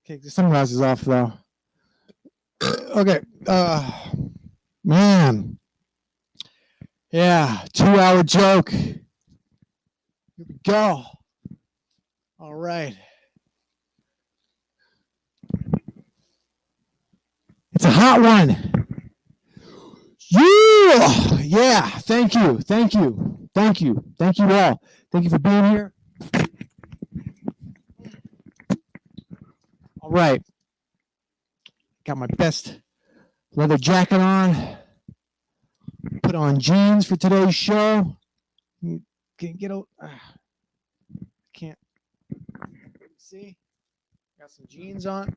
Take the sunglasses off though. Okay. Man. Yeah, 2-hour joke. Here we go. All right. It's a hot one. Yeah. Thank you. Thank you. Thank you. Thank you all. Thank you for being here. All right. Got my best leather jacket on. Put on jeans for today's show. Can't see. Got some jeans on.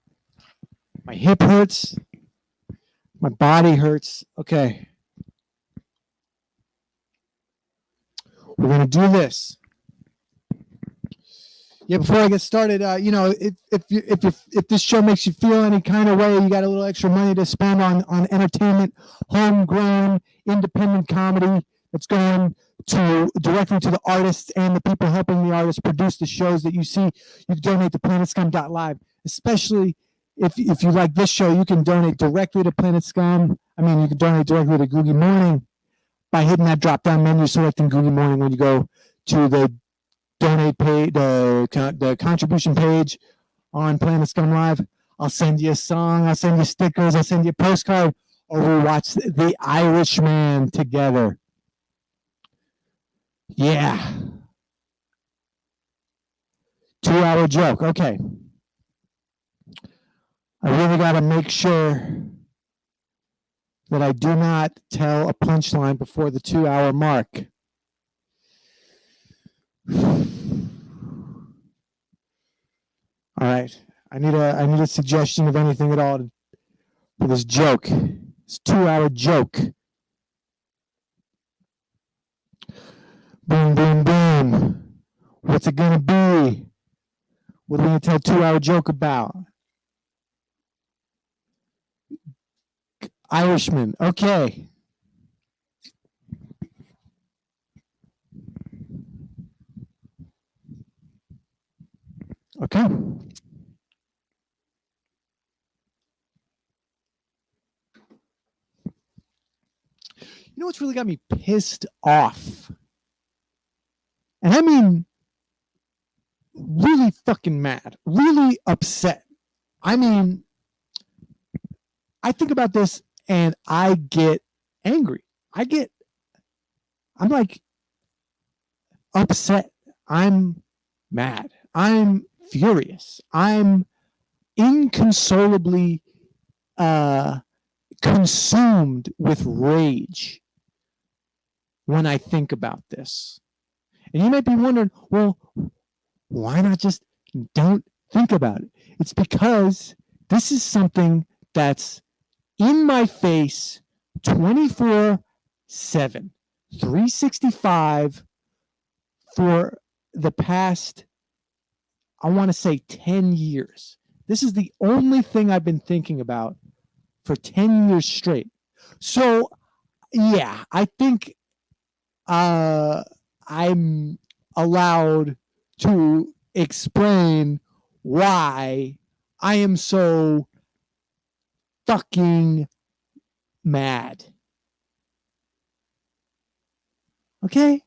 My hip hurts. My body hurts. Okay. We're going to do this. Yeah, before I get started, if this show makes you feel any kind of way, you got a little extra money to spend on entertainment, homegrown, independent comedy that's going directly to the artists and the people helping the artists produce the shows that you see, you can donate to PlanetScum.live. Especially if you like this show, you can donate directly to PlanetScum. I mean, you can donate directly to Googy Morning by hitting that drop-down menu, selecting Googy Morning when you go to the donate page, the contribution page on PlanetScum.live. I'll send you a song, I'll send you stickers, I'll send you a postcard, or we watch The Irishman together. Yeah. 2-hour joke. Okay. I really got to make sure that I do not tell a punchline before the 2-hour mark. All right. I need a suggestion of anything at all for this joke. It's 2-hour joke. Boom, boom, boom. What's it gonna be? What are we gonna tell a 2-hour joke about? Irishman. Okay. Okay. know what's really got me pissed off? And I mean, really fucking mad, really upset. I mean, I think about this and I get angry. I'm like upset. I'm mad. I'm furious. I'm inconsolably consumed with rage when I think about this. And you might be wondering, well, why not just don't think about it? It's because this is something that's in my face 24/7, 365 for the past, I want to say 10 years. This is the only thing I've been thinking about for 10 years straight. So, yeah, I think I'm allowed to explain why I am so fucking mad. Okay?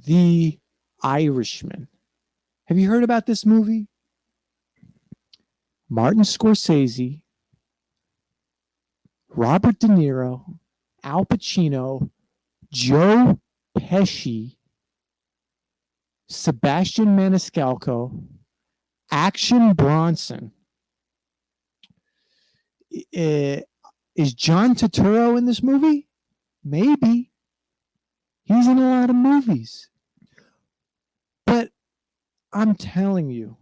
The Irishman. Have you heard about this movie? Martin Scorsese, Robert De Niro, Al Pacino, Joe Pesci, Sebastian Maniscalco, Action Bronson. Is John Turturro in this movie? Maybe. He's in a lot of movies. But I'm telling you,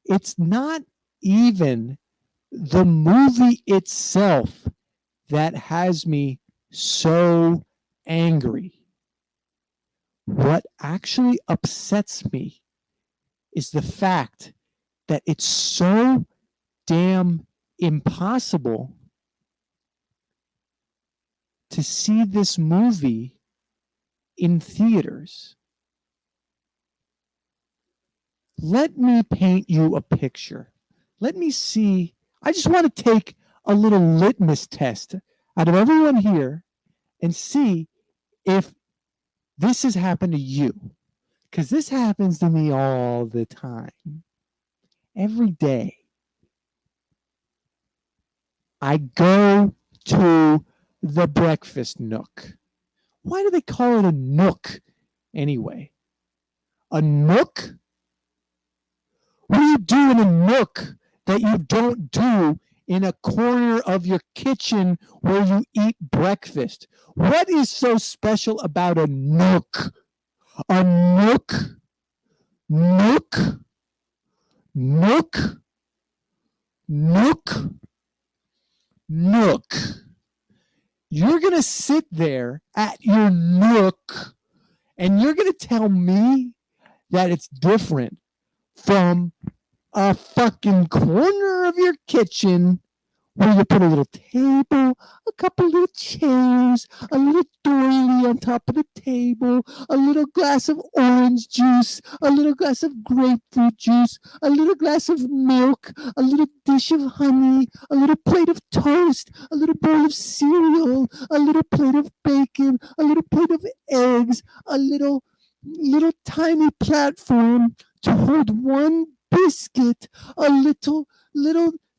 it's not even the movie itself that has me so angry. What actually upsets me is the fact that it's so damn impossible to see this movie in theaters. Let me paint you a picture. Let me see. I just want to take a little litmus test out of everyone here and see if this has happened to you. Because this happens to me all the time. Every day. I go to the breakfast nook. Why do they call it a nook anyway? A nook? What do you do in a nook that you don't do in a corner of your kitchen where you eat breakfast? What is so special about a nook? A nook? Nook? Nook? Nook? Nook. You're going to sit there at your nook and you're going to tell me that it's different from a fucking corner of your kitchen where you put a little table, a couple little chairs, a little doily on top of the table, a little glass of orange juice, a little glass of grapefruit juice, a little glass of milk, a little dish of honey, a little plate of toast, a little bowl of cereal, a little plate of bacon, a little plate of eggs, a little tiny platform to hold one biscuit, a little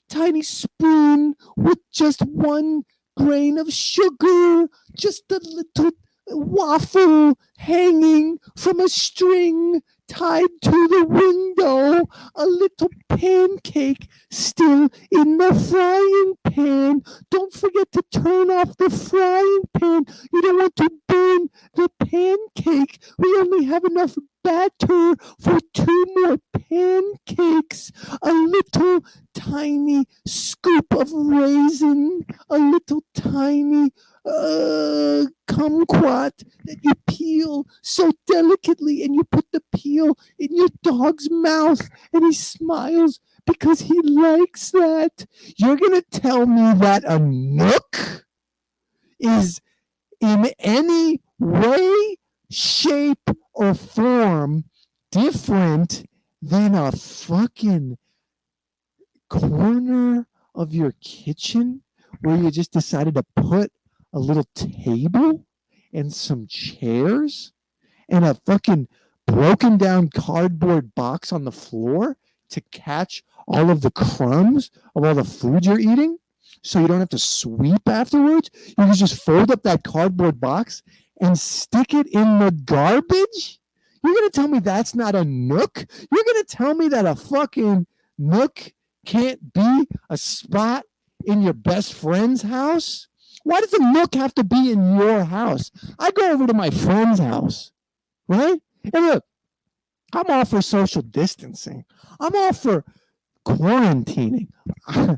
tiny spoon with just one grain of sugar, just a little waffle hanging from a string tied to the window, a little pancake still in the frying pan. Don't forget to turn off the frying pan. You don't want to burn the pancake. We only have enough batter for 2 more pancakes. A little tiny scoop of raisin, a little tiny kumquat that you peel so delicately, and you put the peel in your dog's mouth and he smiles because he likes that. You're gonna tell me that a nook is in any way, shape, or form different than a fucking corner of your kitchen where you just decided to put a little table and some chairs and a fucking broken down cardboard box on the floor to catch all of the crumbs of all the food you're eating so you don't have to sweep afterwards. You can just fold up that cardboard box and stick it in the garbage. You're going to tell me that's not a nook? You're going to tell me that a fucking nook can't be a spot in your best friend's house? Why does the nook have to be in your house? I go over to my friend's house, right? And look, I'm all for social distancing. I'm all for quarantining. I'm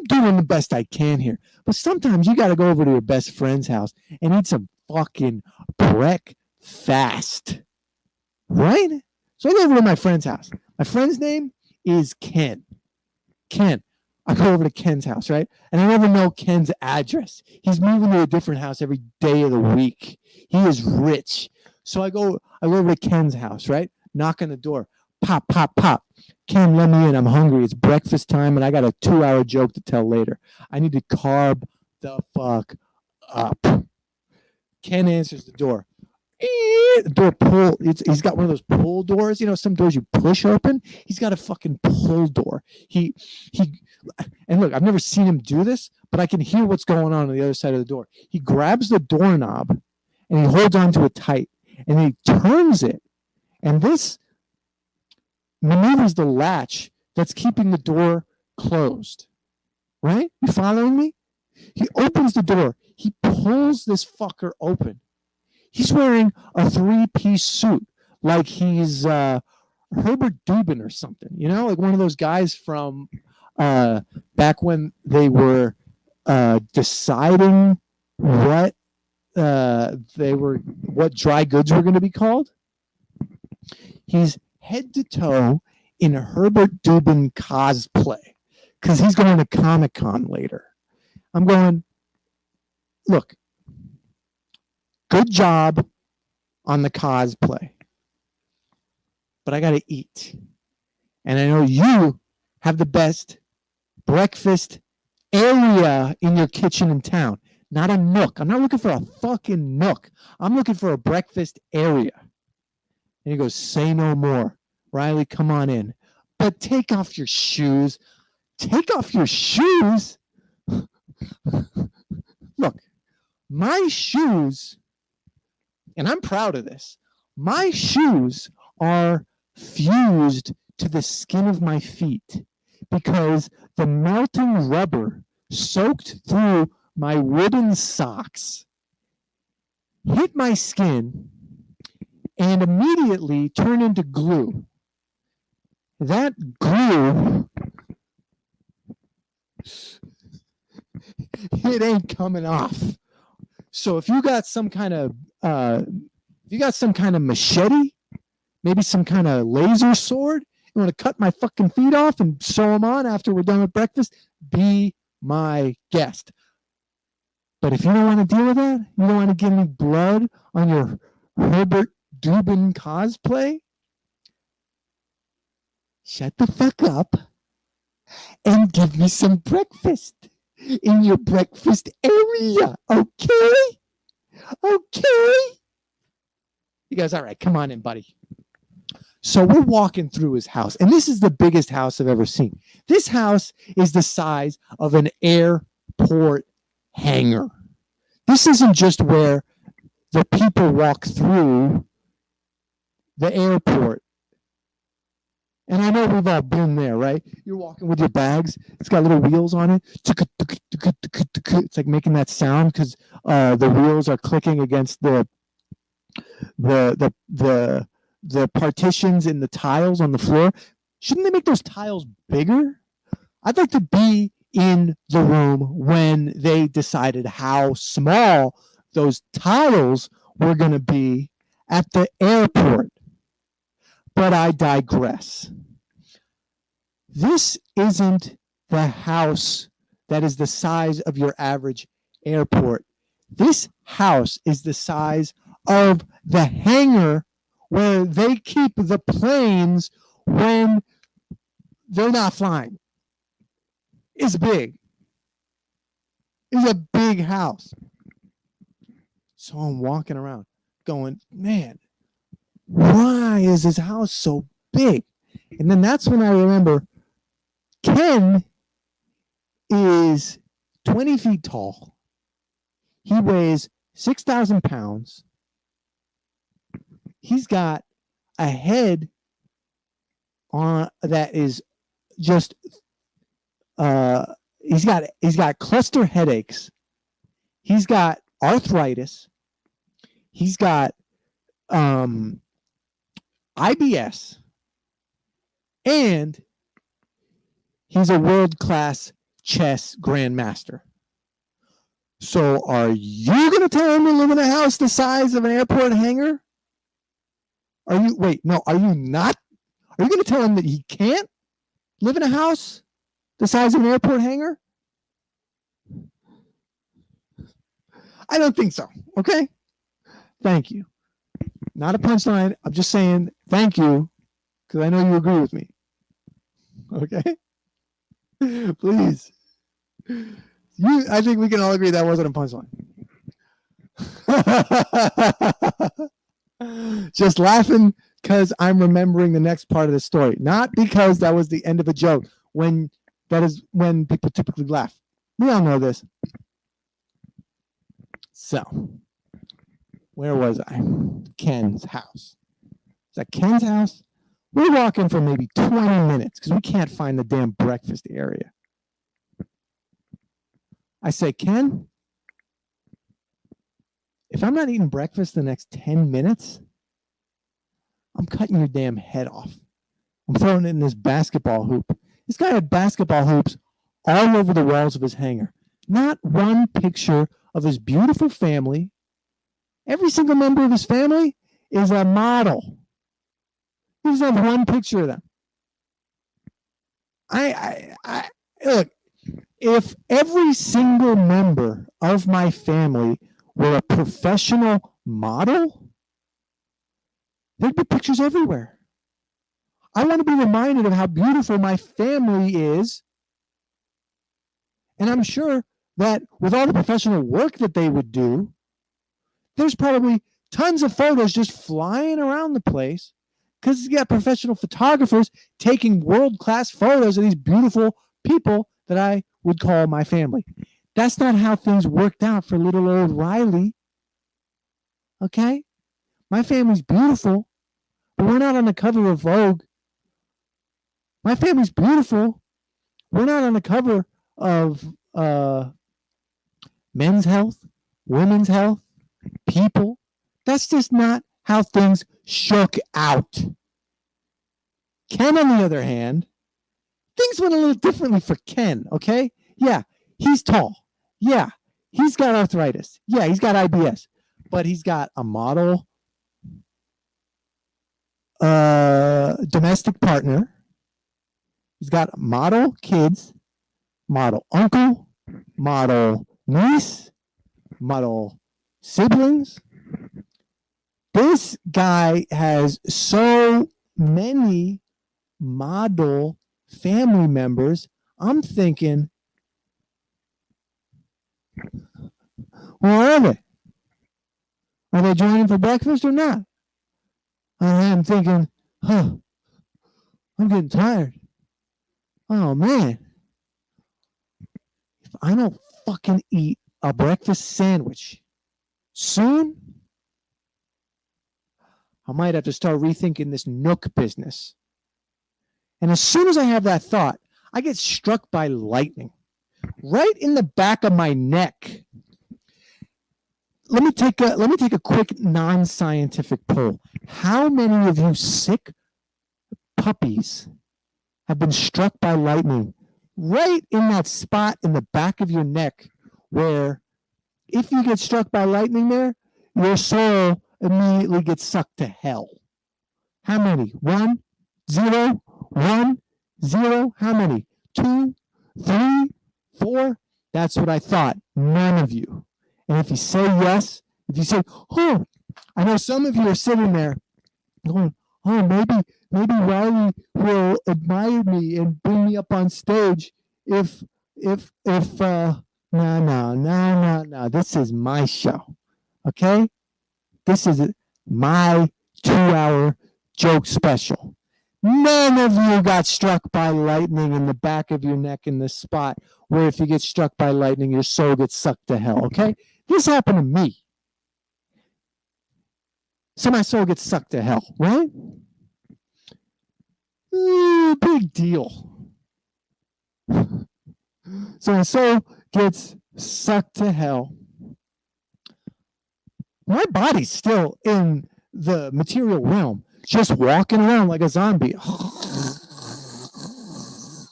doing the best I can here. But sometimes you got to go over to your best friend's house and eat some fucking breakfast. Right? So I go over to my friend's house. My friend's name is Ken. Ken. I go over to Ken's house, right? And I never know Ken's address. He's moving to a different house every day of the week. He is rich. So I go over to Ken's house, right? Knock on the door. Pop, pop, pop. Ken, let me in. I'm hungry. It's breakfast time, and I got a 2-hour joke to tell later. I need to carb the fuck up. Ken answers the door. The door pull. He's got one of those pull doors. You know, some doors you push open. He's got a fucking pull door. And look, I've never seen him do this, but I can hear what's going on the other side of the door. He grabs the doorknob and he holds onto it tight, and he turns it, and this maneuvers the latch that's keeping the door closed. Right? You following me? He opens the door. He pulls this fucker open. He's wearing a 3-piece suit, like he's Herbert Dubin or something, you know, like one of those guys from back when they were deciding what dry goods were going to be called. He's head to toe in Herbert Dubin cosplay because he's going to Comic-Con later. I'm going, look, good job on the cosplay, but I got to eat. And I know you have the best breakfast area in your kitchen in town, not a nook. I'm not looking for a fucking nook. I'm looking for a breakfast area. And he goes, say no more. Riley, come on in. But take off your shoes. Take off your shoes? Look, my shoes, and I'm proud of this, my shoes are fused to the skin of my feet because the melting rubber soaked through my wooden socks hit my skin and immediately turned into glue. That glue, it ain't coming off. So if you got some kind of machete, maybe some kind of laser sword, you want to cut my fucking feet off and sew them on after we're done with breakfast, be my guest. But if you don't want to deal with that, you don't want to give me blood on your Herbert Dubin cosplay, shut the fuck up and give me some breakfast in your breakfast area, okay? Okay? He goes, all right, come on in, buddy. So we're walking through his house, and this is the biggest house I've ever seen. This house is the size of an airport hangar. This isn't just where the people walk through the airport. And I know we've all been there, right? You're walking with your bags. It's got little wheels on it. It's like making that sound because the wheels are clicking against the partitions in the tiles on the floor. Shouldn't they make those tiles bigger? I'd like to be in the room when they decided how small those tiles were going to be at the airport. But I digress. This isn't the house that is the size of your average airport. This house is the size of the hangar where they keep the planes when they're not flying. It's big. It's a big house. So I'm walking around going, man, why is his house so big? And then that's when I remember Ken is 20 feet tall. He weighs 6,000 pounds. He's got a head on that is just he's got cluster headaches. He's got arthritis. He's got IBS, and he's a world-class chess grandmaster. So are you going to tell him to live in a house the size of an airport hangar? Are you not? Are you going to tell him that he can't live in a house the size of an airport hangar? I don't think so. Okay. Thank you. Not a punchline. I'm just saying thank you because I know you agree with me. Okay. Please. I think we can all agree that wasn't a punchline. Just laughing because I'm remembering the next part of the story, not because that was the end of a joke. That is when people typically laugh. We all know this. So, where was I? Ken's house. Is that Ken's house? We're walking for maybe 20 minutes because we can't find the damn breakfast area. I say, Ken, if I'm not eating breakfast the next 10 minutes, I'm cutting your damn head off. I'm throwing it in this basketball hoop. This guy had basketball hoops all over the walls of his hangar. Not one picture of his beautiful family. Every single member of his family is a model. He doesn't have one picture of them. Look, if every single member of my family were a professional model, there'd be pictures everywhere. I want to be reminded of how beautiful my family is. And I'm sure that with all the professional work that they would do, there's probably tons of photos just flying around the place because you got professional photographers taking world-class photos of these beautiful people that I would call my family. That's not how things worked out for little old Riley. Okay? My family's beautiful, but we're not on the cover of Vogue. My family's beautiful. We're not on the cover of Men's Health, Women's Health, People. That's just not how things shook out. Ken, on the other hand, things went a little differently for Ken, okay? Yeah, he's tall. Yeah, he's got arthritis. Yeah, he's got IBS. But he's got a model domestic partner. He's got model kids, model uncle, model niece, model siblings. This guy has so many model family members. I'm thinking, where are they? Are they joining for breakfast or not? I'm thinking, I'm getting tired. Oh man, if I don't fucking eat a breakfast sandwich soon, I might have to start rethinking this Nook business. And as soon as I have that thought, I get struck by lightning right in the back of my neck. Let me take a quick non-scientific poll. How many of you sick puppies have been struck by lightning right in that spot in the back of your neck where if you get struck by lightning there, your soul immediately gets sucked to hell? How many? 1, 0, 1, 0. How many? 2, 3, 4. That's what I thought. None of you. And if you say yes, if you say, oh, I know some of you are sitting there going, oh, maybe Riley will admire me and bring me up on stage no, this is my show. Okay? This is my 2-hour joke special. None of you got struck by lightning in the back of your neck in this spot where if you get struck by lightning, your soul gets sucked to hell, okay? This happened to me. So my soul gets sucked to hell, right? Big deal. So my soul gets sucked to hell. My body's still in the material realm, just walking around like a zombie.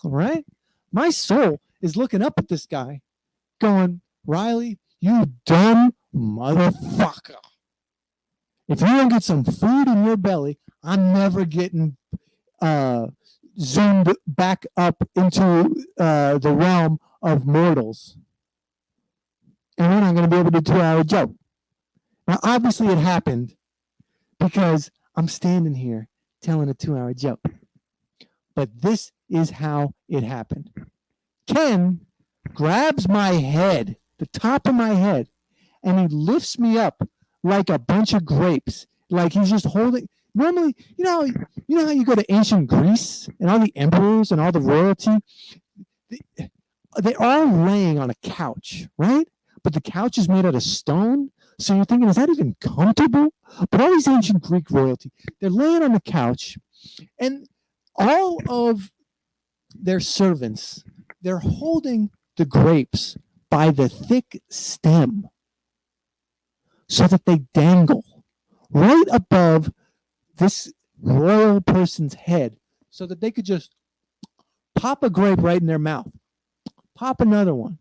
Right? My soul is looking up at this guy, going, Riley, you dumb motherfucker. If you don't get some food in your belly, I'm never getting zoomed back up into the realm of mortals. And we're not going to be able to do 2-hour joke. Now, obviously, it happened because I'm standing here telling a 2-hour joke. But this is how it happened. Ken grabs my head, the top of my head, and he lifts me up like a bunch of grapes. Like he's just holding. Normally, you know how you go to ancient Greece and all the emperors and all the royalty, they're all laying on a couch, right? But the couch is made out of stone. So you're thinking, is that even comfortable? But all these ancient Greek royalty, they're laying on the couch, and all of their servants, they're holding the grapes by the thick stem so that they dangle right above this royal person's head so that they could just pop a grape right in their mouth, pop another one.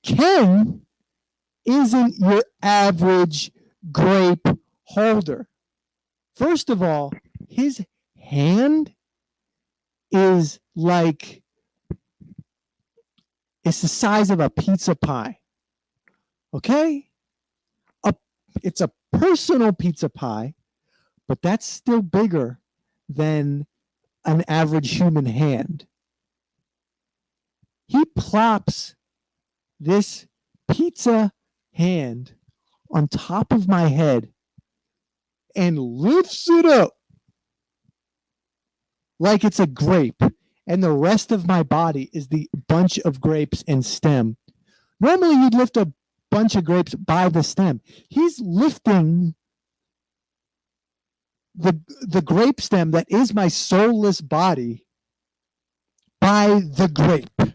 Ken isn't your average grape holder. First of all, his hand is like, it's the size of a pizza pie. Okay? It's a personal pizza pie, but that's still bigger than an average human hand. He plops this pizza hand on top of my head and lifts it up like it's a grape, and the rest of my body is the bunch of grapes and stem. Normally, you'd lift a bunch of grapes by the stem. He's lifting the grape stem that is my soulless body by the grape,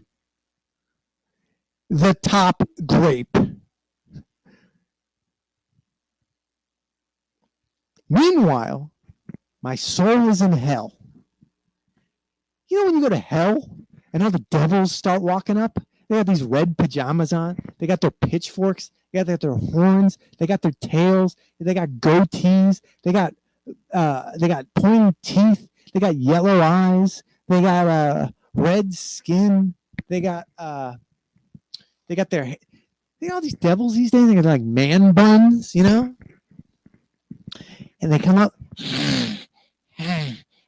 the top grape. Meanwhile, my soul is in hell. You know when you go to hell and all the devils start walking up? They have these red pajamas on. They got their pitchforks. They got their horns. They got their tails. They got goatees. They got pointy teeth. They got yellow eyes. They got red skin. They got all these devils these days. They got like man buns, you know. And they come up.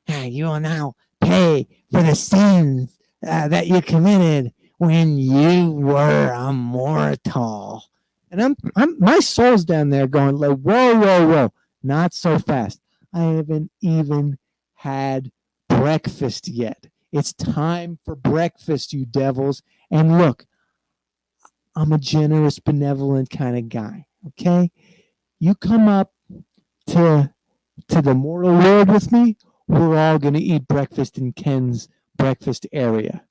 You will now pay for the sins that you committed when you were a mortal. And my soul's down there going like, whoa, not so fast. I haven't even had breakfast yet. It's time for breakfast, you devils. And look, I'm a generous, benevolent kind of guy. Okay, you come up to the mortal world with me. We're all gonna eat breakfast in Ken's breakfast area.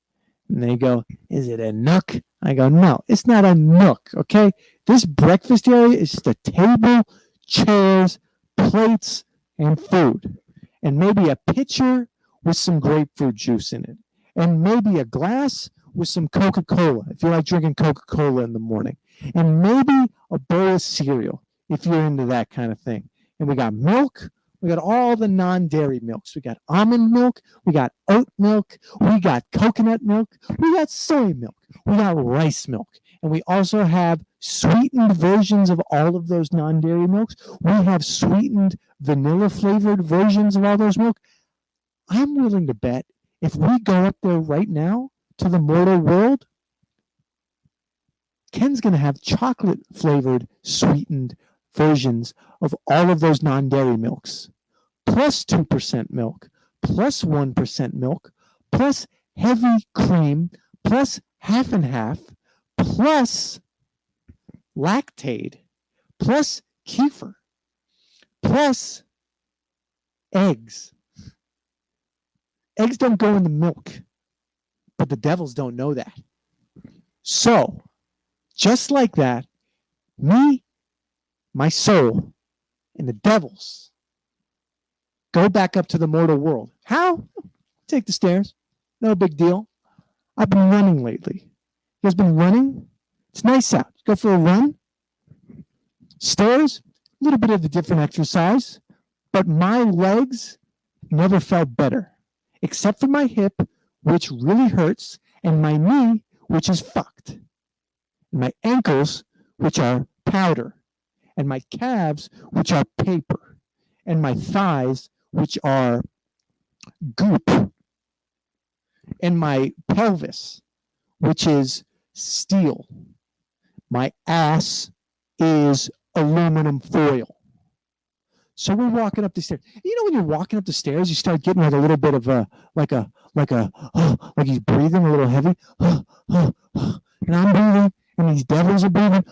And they go, is it a nook? I go, no, it's not a nook, okay? This breakfast area is just a table, chairs, plates, and food. And maybe a pitcher with some grapefruit juice in it. And maybe a glass with some Coca-Cola, if you like drinking Coca-Cola in the morning. And maybe a bowl of cereal, if you're into that kind of thing. And we got milk. We got all the non-dairy milks. We got almond milk. We got oat milk. We got coconut milk. We got soy milk. We got rice milk. And we also have sweetened versions of all of those non-dairy milks. We have sweetened vanilla-flavored versions of all those milk. I'm willing to bet if we go up there right now to the mortal world, Ken's going to have chocolate flavored sweetened versions of all of those non-dairy milks, plus 2% milk, plus 1% milk, plus heavy cream, plus half and half, plus lactate, plus kefir, plus eggs. Eggs don't go in the milk, but the devils don't know that. So, just like that, me, my soul, and the devils go back up to the mortal world. How? Take the stairs. No big deal. I've been running lately. You guys been running? It's nice out. Go for a run. Stairs, a little bit of a different exercise, but my legs never felt better, except for my hip, which really hurts, and my knee, which is fucked, and my ankles, which are powder, and my calves, which are paper, and my thighs, which are goop, and my pelvis, which is steel. My ass is aluminum foil. So we're walking up the stairs. You know, when you're walking up the stairs, you start getting like a little bit of like he's breathing a little heavy. And I'm breathing, and these devils are breathing.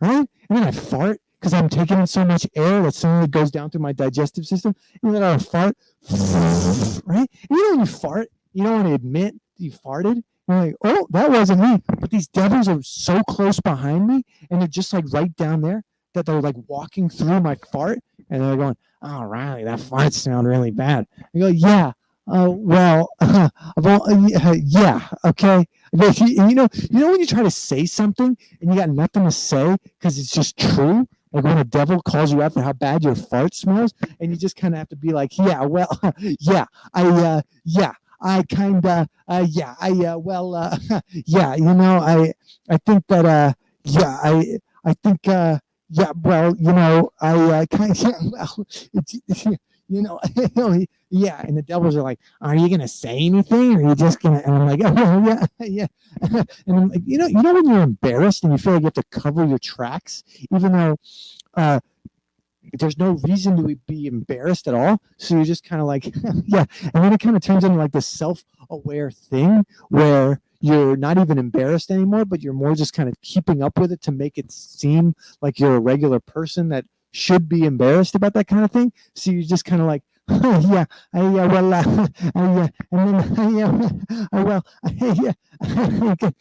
Right? And then I fart because I'm taking in so much air that suddenly goes down through my digestive system. And then I fart. Right? And you know when you fart, you don't want to admit that you farted. You're like, oh, that wasn't me. But these devils are so close behind me, and they're just like right down there that they're like walking through my fart, and they're going, "Oh, Riley, that fart smelled really bad." I go, "Yeah, yeah, okay." You know when you try to say something and you got nothing to say because it's just true. Like when a devil calls you out for how bad your fart smells, and you just kind of have to be like, "Yeah, well, yeah, I kind of, yeah, yeah, you know, I think that, yeah, I think, yeah, well, you know, I kind of, well, you know, yeah. And the devils are like, are you going to say anything? Or are you just going to, and I'm like, oh, yeah, yeah. And I'm like, you know, when you're embarrassed and you feel like you have to cover your tracks, even though, there's no reason to be embarrassed at all. So you're just kind of like, yeah. And then it kind of turns into like this self-aware thing where you're not even embarrassed anymore, but you're more just kind of keeping up with it to make it seem like you're a regular person that should be embarrassed about that kind of thing. So you're just kind of like, yeah, well, and then, yeah, well, yeah, okay,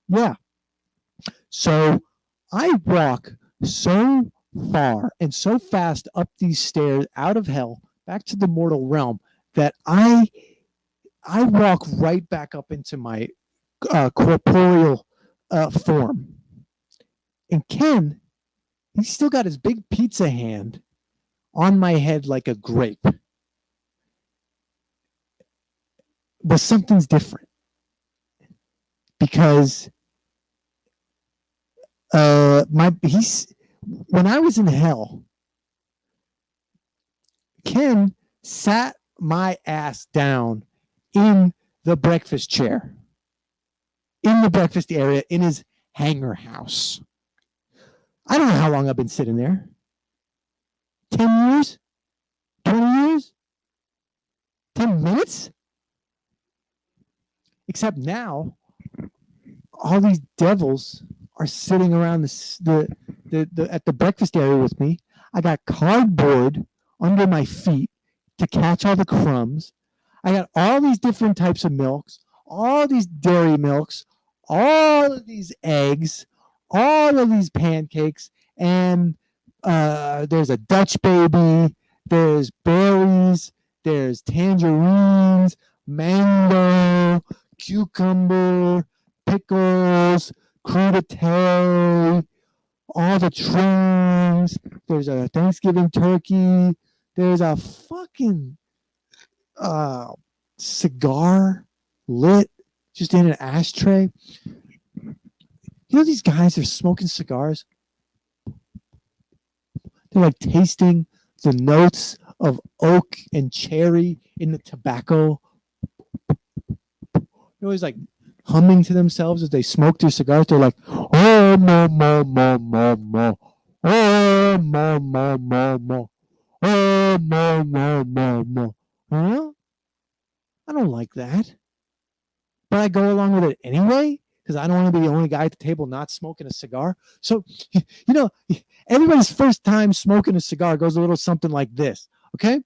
yeah. So I walk so far and so fast up these stairs out of hell back to the mortal realm that I walk right back up into my corporeal form. And Ken, he's still got his big pizza hand on my head like a grape. But something's different. Because when I was in hell, Ken sat my ass down in the breakfast chair, in the breakfast area, in his hangar house. I don't know how long I've been sitting there. 10 years? 20 years? 10 minutes? Except now, all these devils are sitting around at the breakfast area with me. I got cardboard under my feet to catch all the crumbs. I got all these different types of milks, all these dairy milks, all of these eggs, all of these pancakes, and there's a Dutch baby, there's berries, there's tangerines, mango, cucumber, pickles, crudité, all the trims. There's a Thanksgiving turkey. There's a fucking cigar lit just in an ashtray. You know, these guys are smoking cigars. They're like tasting the notes of oak and cherry in the tobacco. They're always like humming to themselves as they smoke their cigars. They're like, oh, mo, mo, mo, mo, mo. Oh, mo, mo, mo, mo. Oh, mo, mo, mo, mo. Huh? I don't like that. But I go along with it anyway because I don't want to be the only guy at the table not smoking a cigar. So, you know, everybody's first time smoking a cigar goes a little something like this. Okay.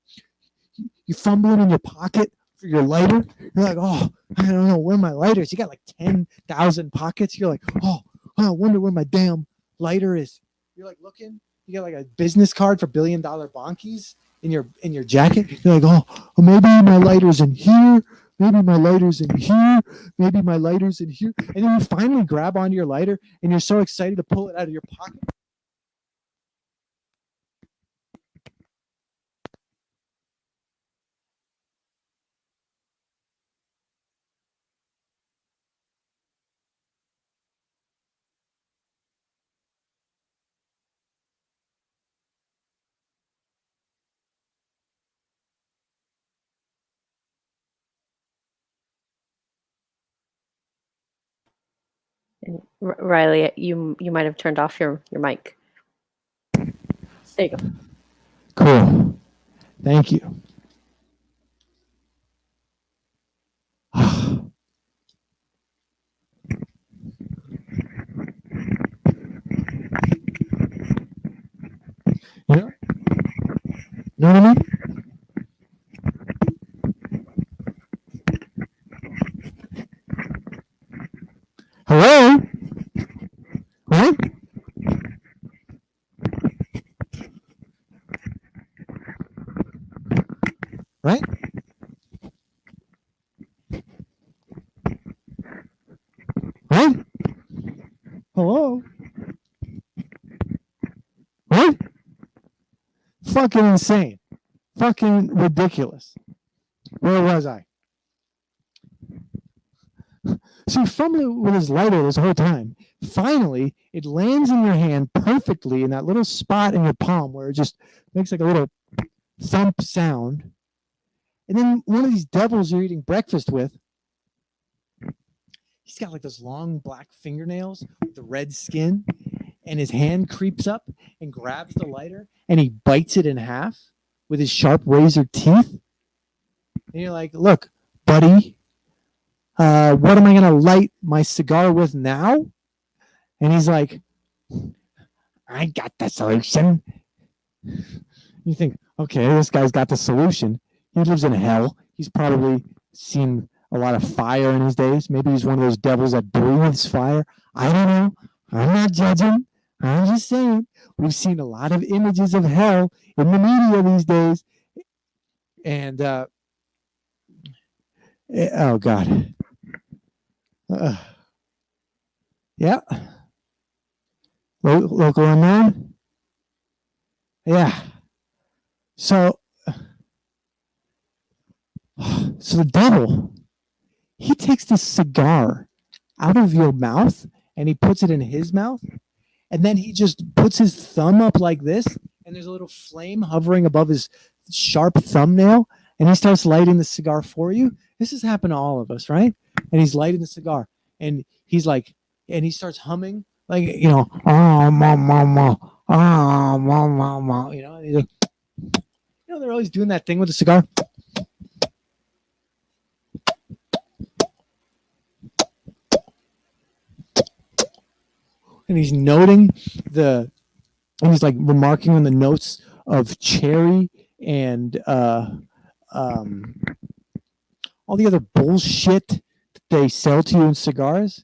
You're fumbling in your pocket for your lighter. You're like, oh, I don't know where my lighter is. You got like 10,000 pockets. You're like, oh, I wonder where my damn lighter is. You're like looking. You got like a business card for $1 billion bonkies in your jacket. You're like, oh, maybe my lighter's in here. Maybe my lighter's in here. Maybe my lighter's in here. And then you finally grab onto your lighter and you're so excited to pull it out of your pocket. And Riley, you might have turned off your mic. There you go. Cool. Thank you. You know what I mean? Hello? Right? Right? Right? Hello? Right? Fucking insane. Fucking ridiculous. Where was I? So you're fumbling with his lighter this whole time. Finally, it lands in your hand perfectly in that little spot in your palm where it just makes like a little thump sound. And then one of these devils you're eating breakfast with, he's got like those long black fingernails with the red skin, and his hand creeps up and grabs the lighter and he bites it in half with his sharp razor teeth. And you're like, look, buddy, what am I going to light my cigar with now? And he's like, I got the solution. You think, okay, this guy's got the solution. He lives in hell. He's probably seen a lot of fire in his days. Maybe he's one of those devils that breathes fire. I don't know. I'm not judging. I'm just saying we've seen a lot of images of hell in the media these days. And, oh, God. Yeah. Local unknown. Yeah. So the devil, he takes the cigar out of your mouth and he puts it in his mouth. And then he just puts his thumb up like this. And there's a little flame hovering above his sharp thumbnail. And he starts lighting the cigar for you. This has happened to all of us, right? And he's lighting the cigar. And he's like, and he starts humming, like, you know, oh, mama, oh, mama, you know, he's like, they're always doing that thing with the cigar. And he's noting and he's like remarking on the notes of cherry and all the other bullshit that they sell to you in cigars.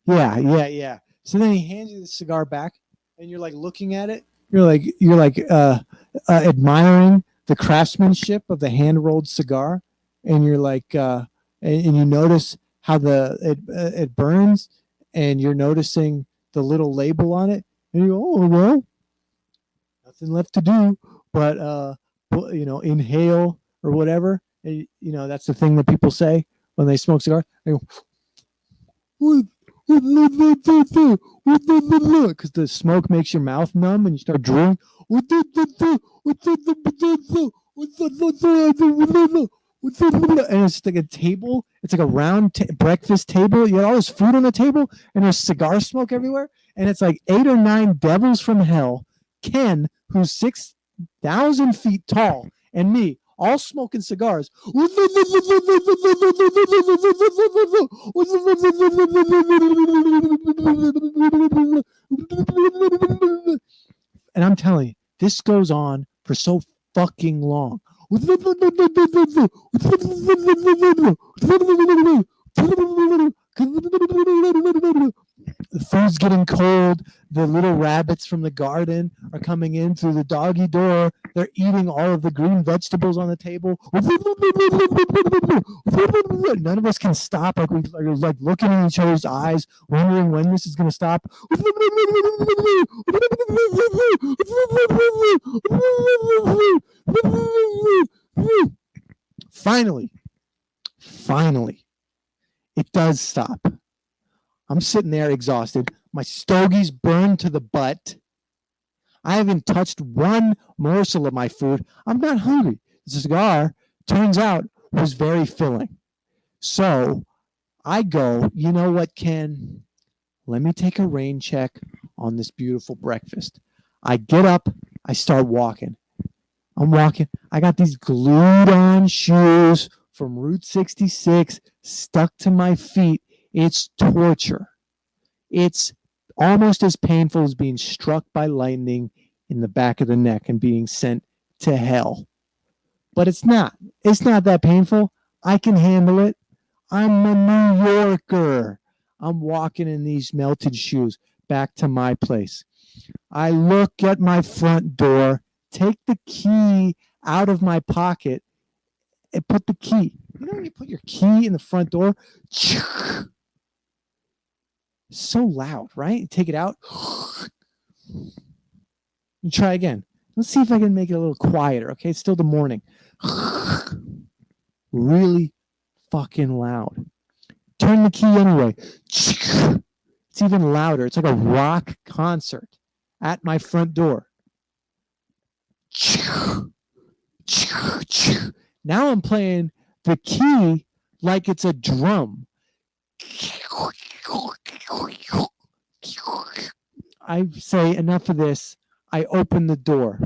Yeah. So then he hands you the cigar back, and you're like looking at it. You're like admiring the craftsmanship of the hand rolled cigar, and you're like, and you notice how it burns, and you're noticing the little label on it, and you go, oh well, nothing left to do but inhale or whatever. And, that's the thing that people say when they smoke cigars. They go, because the smoke makes your mouth numb and you start drooling. And it's like a table. It's like a round breakfast table. You got all this food on the table, and there's cigar smoke everywhere. And it's like 8 or 9 devils from hell. Ken, who's 6,000 feet tall, and me, all smoking cigars. And I'm telling you, this goes on for so fucking long. The food's getting cold. The little rabbits from the garden are coming in through the doggy door. They're eating all of the green vegetables on the table. None of us can stop. Like we're like looking in each other's eyes, wondering when this is going to stop. Finally, it does stop. I'm sitting there exhausted. My stogie's burned to the butt. I haven't touched one morsel of my food. I'm not hungry. The cigar, turns out, was very filling. So I go, you know what, Ken? Let me take a rain check on this beautiful breakfast. I get up. I start walking. I'm walking. I got these glued on shoes from Route 66 stuck to my feet. It's torture. It's almost as painful as being struck by lightning in the back of the neck and being sent to hell. But it's not. It's not that painful. I can handle it. I'm a New Yorker. I'm walking in these melted shoes back to my place. I look at my front door, take the key out of my pocket, and put the key. You know when you put your key in the front door? So loud, right? You take it out. You try again. Let's see if I can make it a little quieter. Okay, it's still the morning. Really fucking loud. Turn the key anyway. It's even louder. It's like a rock concert at my front door. Now I'm playing the key like it's a drum. I say, enough of this. I open the door.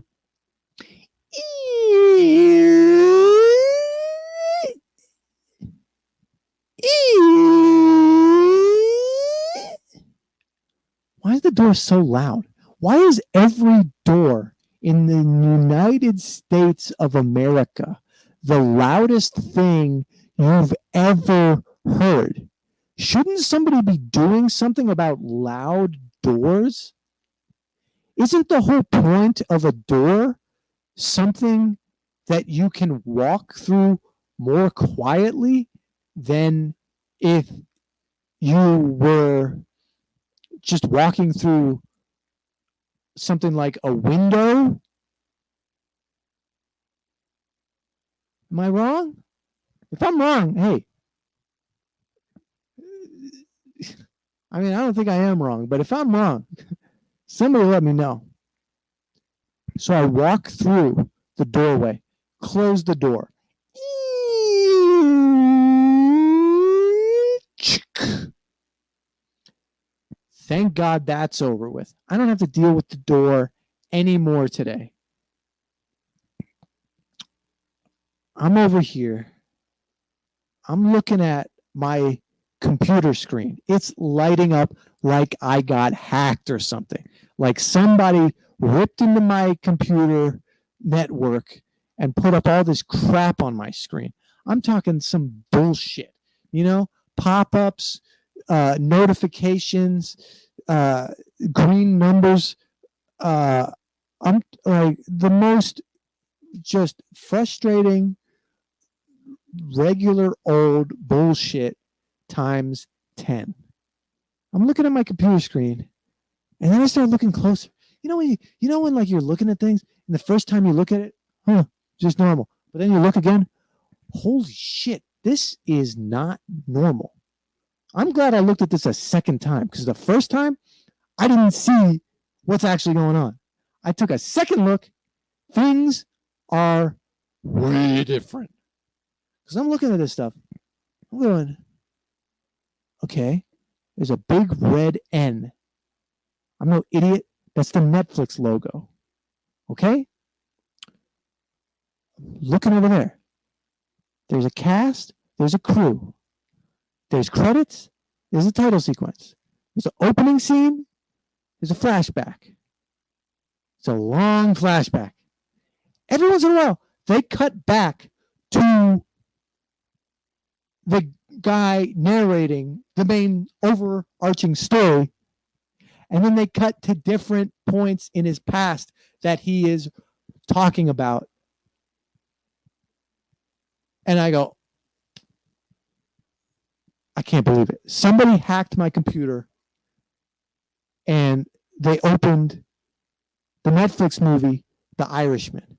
Why is the door so loud? Why is every door in the United States of America the loudest thing you've ever heard? Shouldn't somebody be doing something about loud doors? Isn't the whole point of a door something that you can walk through more quietly than if you were just walking through something like a window? Am I wrong? If I'm wrong, hey. I mean, I don't think I am wrong, but if I'm wrong, somebody let me know. So I walk through the doorway, close the door. Thank God that's over with. I don't have to deal with the door anymore today. I'm over here. I'm looking at my computer screen. It's lighting up like I got hacked or something. Like somebody ripped into my computer network and put up all this crap on my screen. I'm talking some bullshit, you know, pop-ups, notifications, green numbers. I'm like the most just frustrating, regular old bullshit times 10. I'm looking at my computer screen, and then I start looking closer. When like you're looking at things, and the first time you look at it, just normal. But then you look again, holy shit, this is not normal. I'm glad I looked at this a second time, because the first time I didn't see what's actually going on. I took a second look. Things are way different. Because I'm looking at this stuff. I'm going, okay, there's a big red N. I'm no idiot. That's the Netflix logo. Okay? Looking over there. There's a cast. There's a crew. There's credits. There's a title sequence. There's an opening scene. There's a flashback. It's a long flashback. Every once in a while, they cut back to the guy narrating the main overarching story, and then they cut to different points in his past that he is talking about. And I go, I can't believe it. Somebody hacked my computer and they opened the Netflix movie, The Irishman,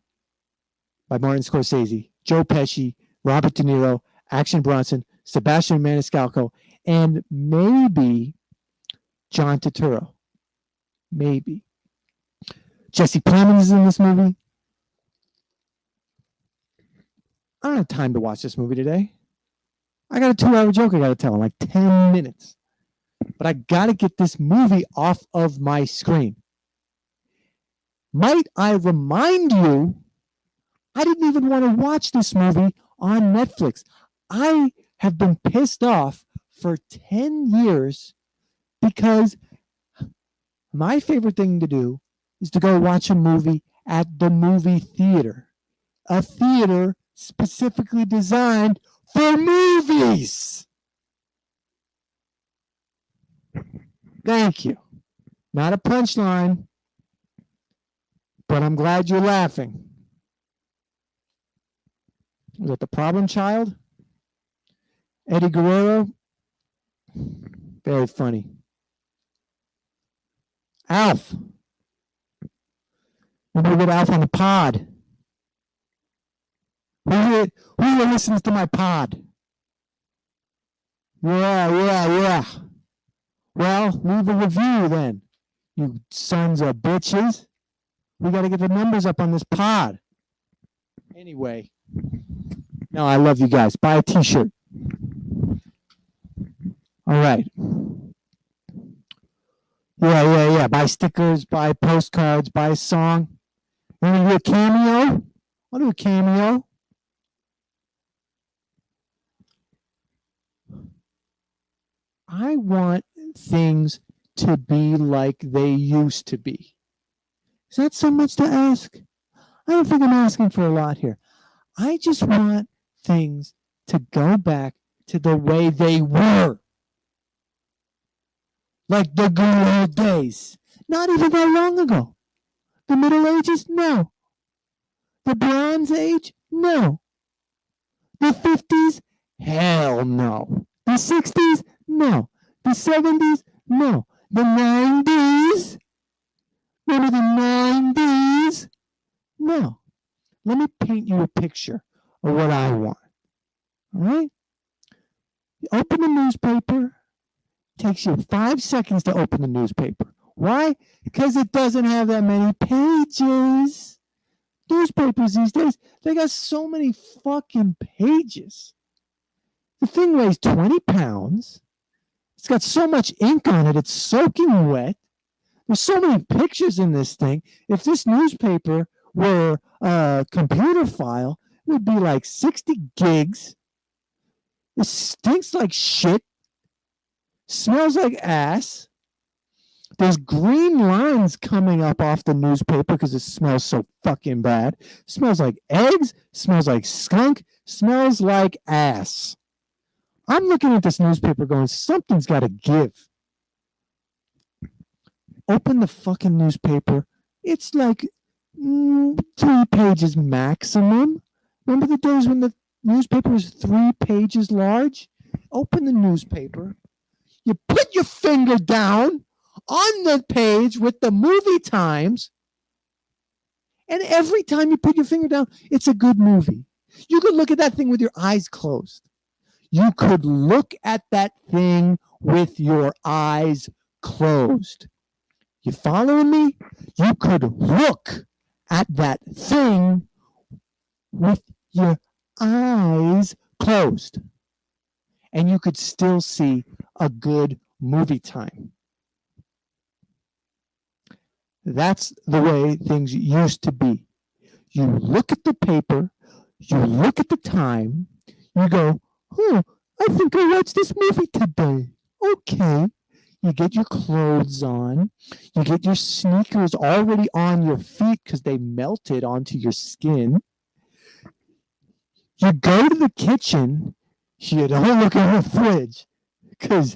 by Martin Scorsese, Joe Pesci, Robert De Niro, Action Bronson, Sebastian Maniscalco, and maybe John Turturro. Maybe. Jesse Plemons is in this movie. I don't have time to watch this movie today. I got a 2-hour joke I got to tell in like 10 minutes. But I got to get this movie off of my screen. Might I remind you, I didn't even want to watch this movie on Netflix. I have been pissed off for 10 years because my favorite thing to do is to go watch a movie at the movie theater. A theater specifically designed for movies. Thank you. Not a punchline, but I'm glad you're laughing. Was that the problem child? Eddie Guerrero? Very funny. Alf. Maybe we get Alf on the pod. Who listens to my pod? Yeah. Well, leave a review then, you sons of bitches. We got to get the numbers up on this pod. Anyway. No, I love you guys. Buy a t-shirt. All right. Yeah. Buy stickers, buy postcards, buy a song. Want to do a cameo? I'll do a cameo. I want things to be like they used to be. Is that so much to ask? I don't think I'm asking for a lot here. I just want things to go back to the way they were. Like the good old days. Not even that long ago. The Middle Ages? No. The Bronze Age? No. The 50s? Hell no. The 60s? No. The 70s? No. The 90s? Remember the 90s? No. Let me paint you a picture of what I want. All right? You open the newspaper. Takes you 5 seconds to open the newspaper. Why? Because it doesn't have that many pages. Newspapers these days, they got so many fucking pages. The thing weighs 20 pounds. It's got so much ink on it, it's soaking wet. There's so many pictures in this thing. If this newspaper were a computer file, it would be like 60 gigs. It stinks like shit. Smells like ass. There's green lines coming up off the newspaper because it smells so fucking bad. Smells like eggs. Smells like skunk. Smells like ass. I'm looking at this newspaper going, something's got to give. Open the fucking newspaper. It's like 3 pages maximum. Remember the days when the newspaper was 3 pages large? Open the newspaper. You put your finger down on the page with the movie times. And every time you put your finger down, it's a good movie. You could look at that thing with your eyes closed. You could look at that thing with your eyes closed. You following me? You could look at that thing with your eyes closed. And you could still see a good movie time. That's the way things used to be. You look at the paper, you look at the time, you go, oh, I think I watched this movie today. Okay. You get your clothes on. You get your sneakers already on your feet because they melted onto your skin. You go to the kitchen. You don't look at the fridge because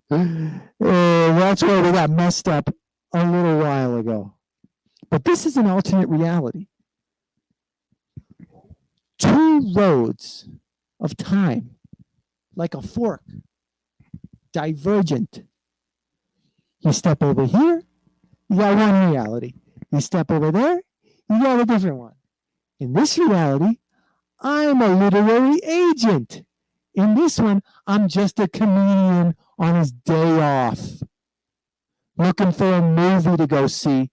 that's where we got messed up a little while ago. But this is an alternate reality. 2 roads of time, like a fork, divergent. You step over here, you got one reality. You step over there, you got a different one. In this reality, I'm a literary agent. In this one, I'm just a comedian on his day off, looking for a movie to go see,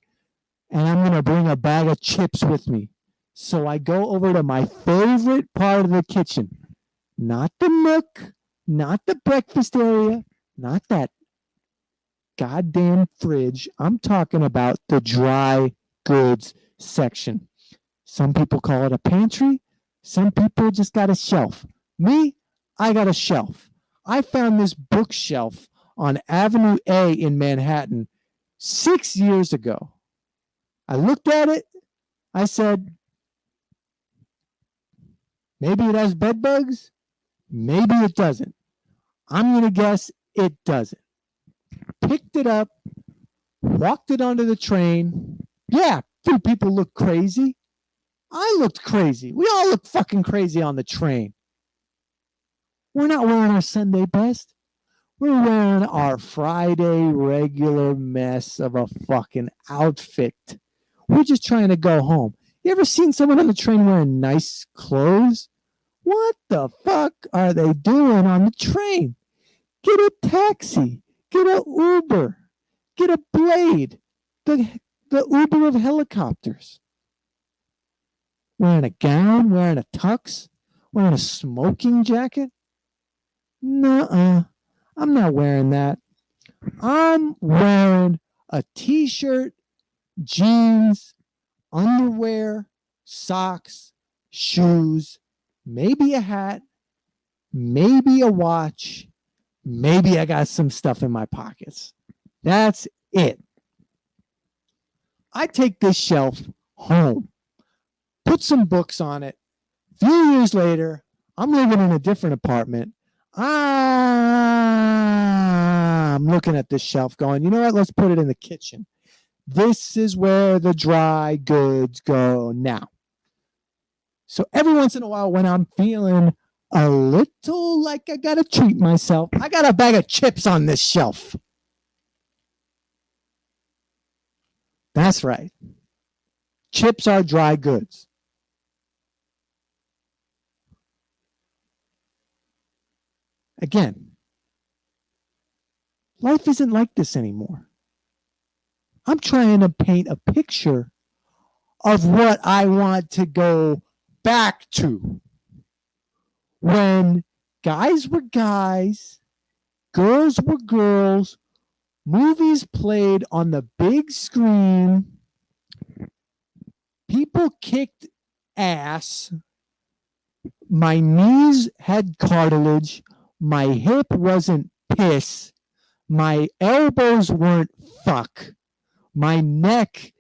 and I'm going to bring a bag of chips with me. So I go over to my favorite part of the kitchen. Not the nook, not the breakfast area, not that goddamn fridge. I'm talking about the dry goods section. Some people call it a pantry. Some people just got a shelf. Me, I got a shelf. I found this bookshelf on Avenue A in Manhattan 6 years ago. I looked at it. I said, maybe it has bed bugs. Maybe it doesn't. I'm going to guess it doesn't. Picked it up, walked it onto the train. Yeah, 2 people look crazy. I looked crazy. We all look fucking crazy on the train. We're not wearing our Sunday best. We're wearing our Friday regular mess of a fucking outfit. We're just trying to go home. You ever seen someone on the train wearing nice clothes? What the fuck are they doing on the train? Get a taxi. Get a Uber. Get a Blade. The Uber of helicopters. Wearing a gown, wearing a tux, wearing a smoking jacket? Nuh-uh. I'm not wearing that. I'm wearing a t-shirt, jeans, underwear, socks, shoes, maybe a hat, maybe a watch, maybe I got some stuff in my pockets. That's it. I take this shelf home, put some books on it. A few years later, I'm living in a different apartment. I'm looking at this shelf going, you know what? Let's put it in the kitchen. This is where the dry goods go now. So every once in a while, when I'm feeling a little like I got to treat myself, I got a bag of chips on this shelf. That's right. Chips are dry goods. Again, life isn't like this anymore. I'm trying to paint a picture of what I want to go back to. When guys were guys, girls were girls, movies played on the big screen, people kicked ass, my knees had cartilage, my hip wasn't piss, my elbows weren't fuck, my neck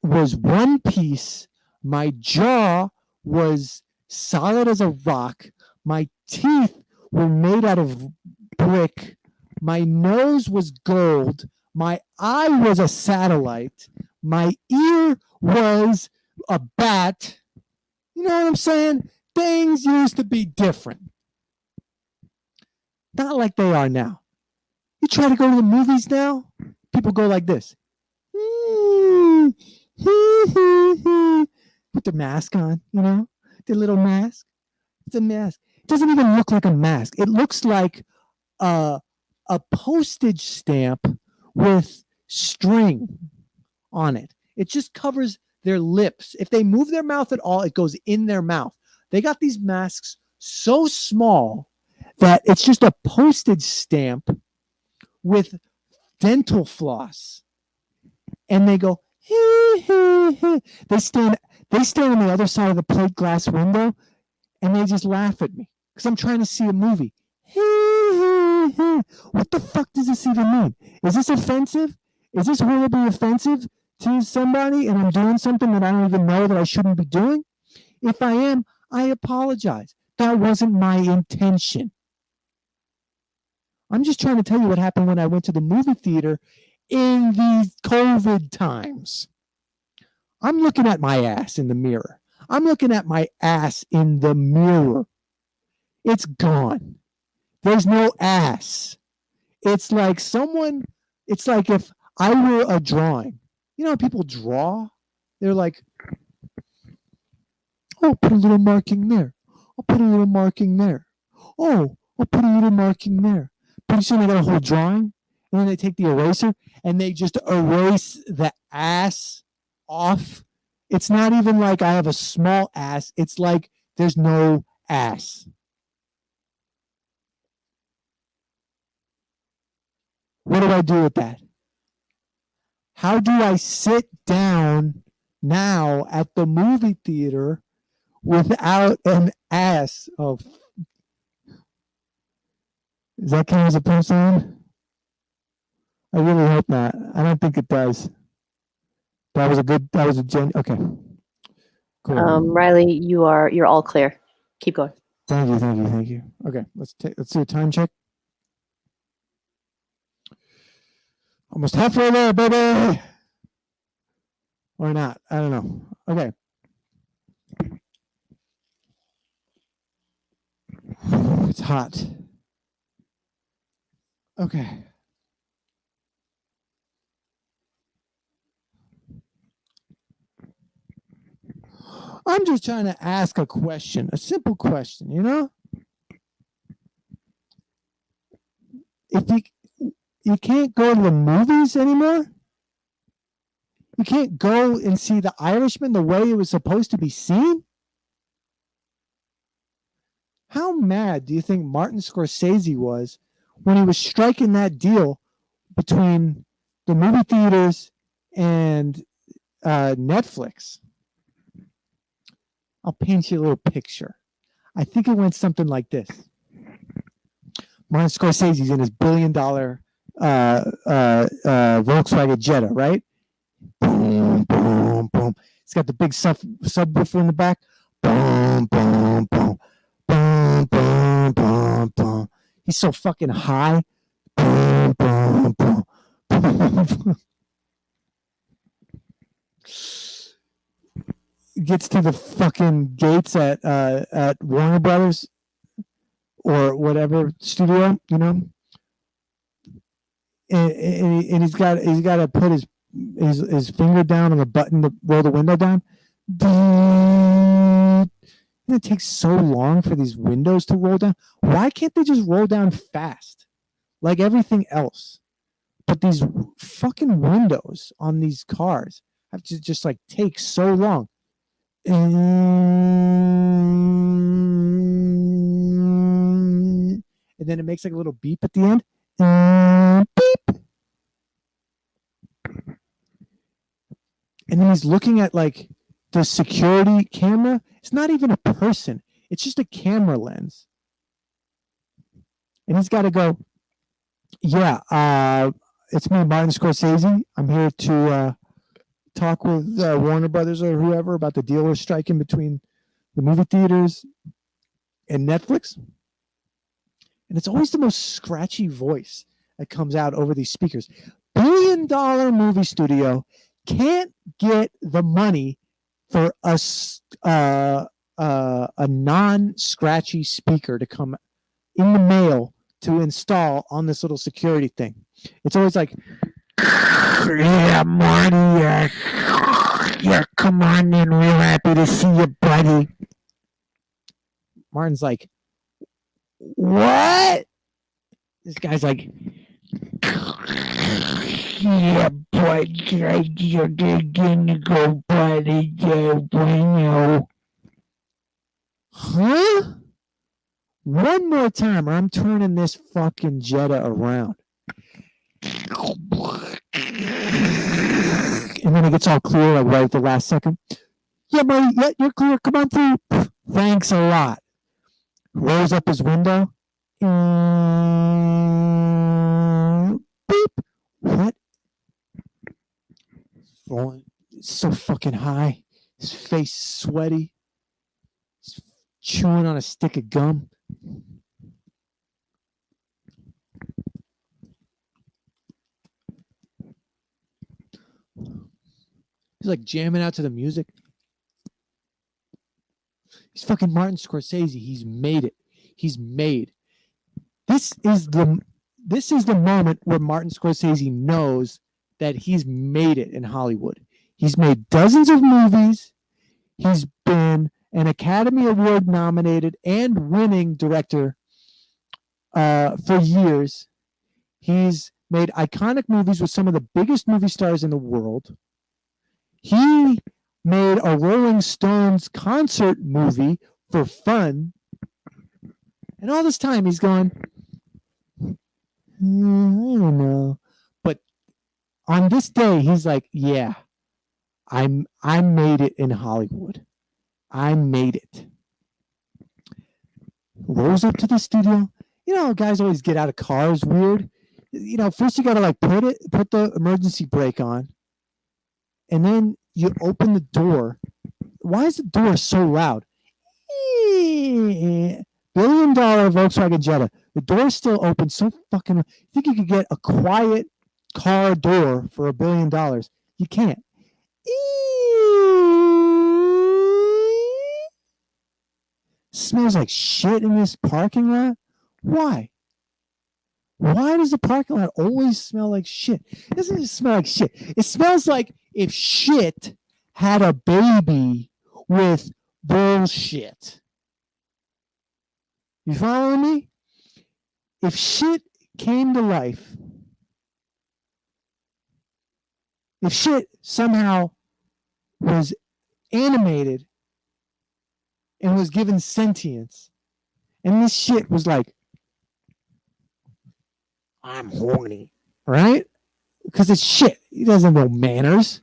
was one piece, my jaw was solid as a rock. My teeth were made out of brick. My nose was gold. My eye was a satellite. My ear was a bat. You know what I'm saying? Things used to be different. Not like they are now. You try to go to the movies now, people go like this. Put the mask on, you know? The little mask. It's a mask. It doesn't even look like a mask. It looks like a postage stamp with string on it. It just covers their lips. If they move their mouth at all, it goes in their mouth. They got these masks so small that it's just a postage stamp with dental floss. And they go, hee, hee, hee. They stand on the other side of the plate glass window and they just laugh at me because I'm trying to see a movie. What the fuck does this even mean? Is this offensive? Is this horribly offensive to somebody and I'm doing something that I don't even know that I shouldn't be doing? If I am, I apologize. That wasn't my intention. I'm just trying to tell you what happened when I went to the movie theater in these COVID times. I'm looking at my ass in the mirror. I'm looking at my ass in the mirror. It's gone. There's no ass. It's like if I were a drawing. You know how people draw? They're like, oh, put a little marking there. I'll put a little marking there. Oh, I'll put a little marking there. Pretty soon I got a whole drawing. And then they take the eraser and they just erase the ass off. It's not even like I have a small ass. It's like there's no ass. What do I do with that? How do I sit down now at the movie theater without an ass? Oh, does that count as a punchline? I really hope not. I don't think it does. Okay. Cool. Riley, you're all clear. Keep going. Thank you. Okay, let's do a time check. Almost halfway there, baby. Or not. I don't know. Okay. It's hot. Okay. I'm just trying to ask a question, a simple question, you know? If you can't go to the movies anymore, you can't go and see The Irishman the way it was supposed to be seen? How mad do you think Martin Scorsese was when he was striking that deal between the movie theaters and Netflix? I'll paint you a little picture. I think it went something like this. Martin Scorsese's in his $1 billion Volkswagen Jetta, right? Boom, boom, boom. It's got the big subwoofer in the back. Boom, boom, boom. Boom, boom, boom, boom. He's so fucking high. Boom, boom, boom. Boom, boom. Gets to the fucking gates at Warner Brothers or whatever studio, you know, and he's got to put his finger down on the button to roll the window down. And it takes so long for these windows to roll down. Why can't they just roll down fast, like everything else? But these fucking windows on these cars have to just like take so long. And then it makes like a little beep at the end. Beep. And then he's looking at like the security camera. It's not even a person. It's just a camera lens. And he's got to go, yeah, it's me, Martin Scorsese. I'm here to talk with Warner Brothers or whoever about the deal we're striking between the movie theaters, and Netflix. And it's always the most scratchy voice that comes out over these speakers. $1 billion movie studio can't get the money for a non-scratchy speaker to come in the mail to install on this little security thing. It's always like, Yeah, Marty. Yeah, come on in. Real happy to see you, buddy. Martin's like, what? This guy's like, Yeah, but you're gonna go, buddy. Yeah, bueno. huh? One more time, or I'm turning this fucking Jetta around. And then it gets all clear, like right at the last second. Yeah, buddy, yeah, you're clear. Come on through. Thanks a lot. Rolls up his window. Beep. What? It's so fucking high. His face is sweaty. He's chewing on a stick of gum. He's like jamming out to the music. He's fucking Martin Scorsese. He's made it. He's made. This is the moment where Martin Scorsese knows that he's made it in Hollywood. He's made dozens of movies. He's been an Academy Award nominated and winning director for years. He's made iconic movies with some of the biggest movie stars in the world. He made a Rolling Stones concert movie for fun. And all this time he's going, I don't know. But on this day, he's like, yeah, I made it in Hollywood. I made it. Rolls up to the studio. You know, guys always get out of cars weird. You know, first you gotta like put the emergency brake on, and then you open the door. Why is the door so loud? $1 billion Volkswagen Jetta. The door's still open. So fucking. You think you could get a quiet car door for $1 billion? You can't. Smells like shit in this parking lot. Why? Why does the parking lot always smell like shit? It doesn't just smell like shit. It smells like if shit had a baby with bullshit. You following me? If shit came to life, if shit somehow was animated and was given sentience, and this shit was like, I'm horny, right? Because it's shit. He doesn't know manners.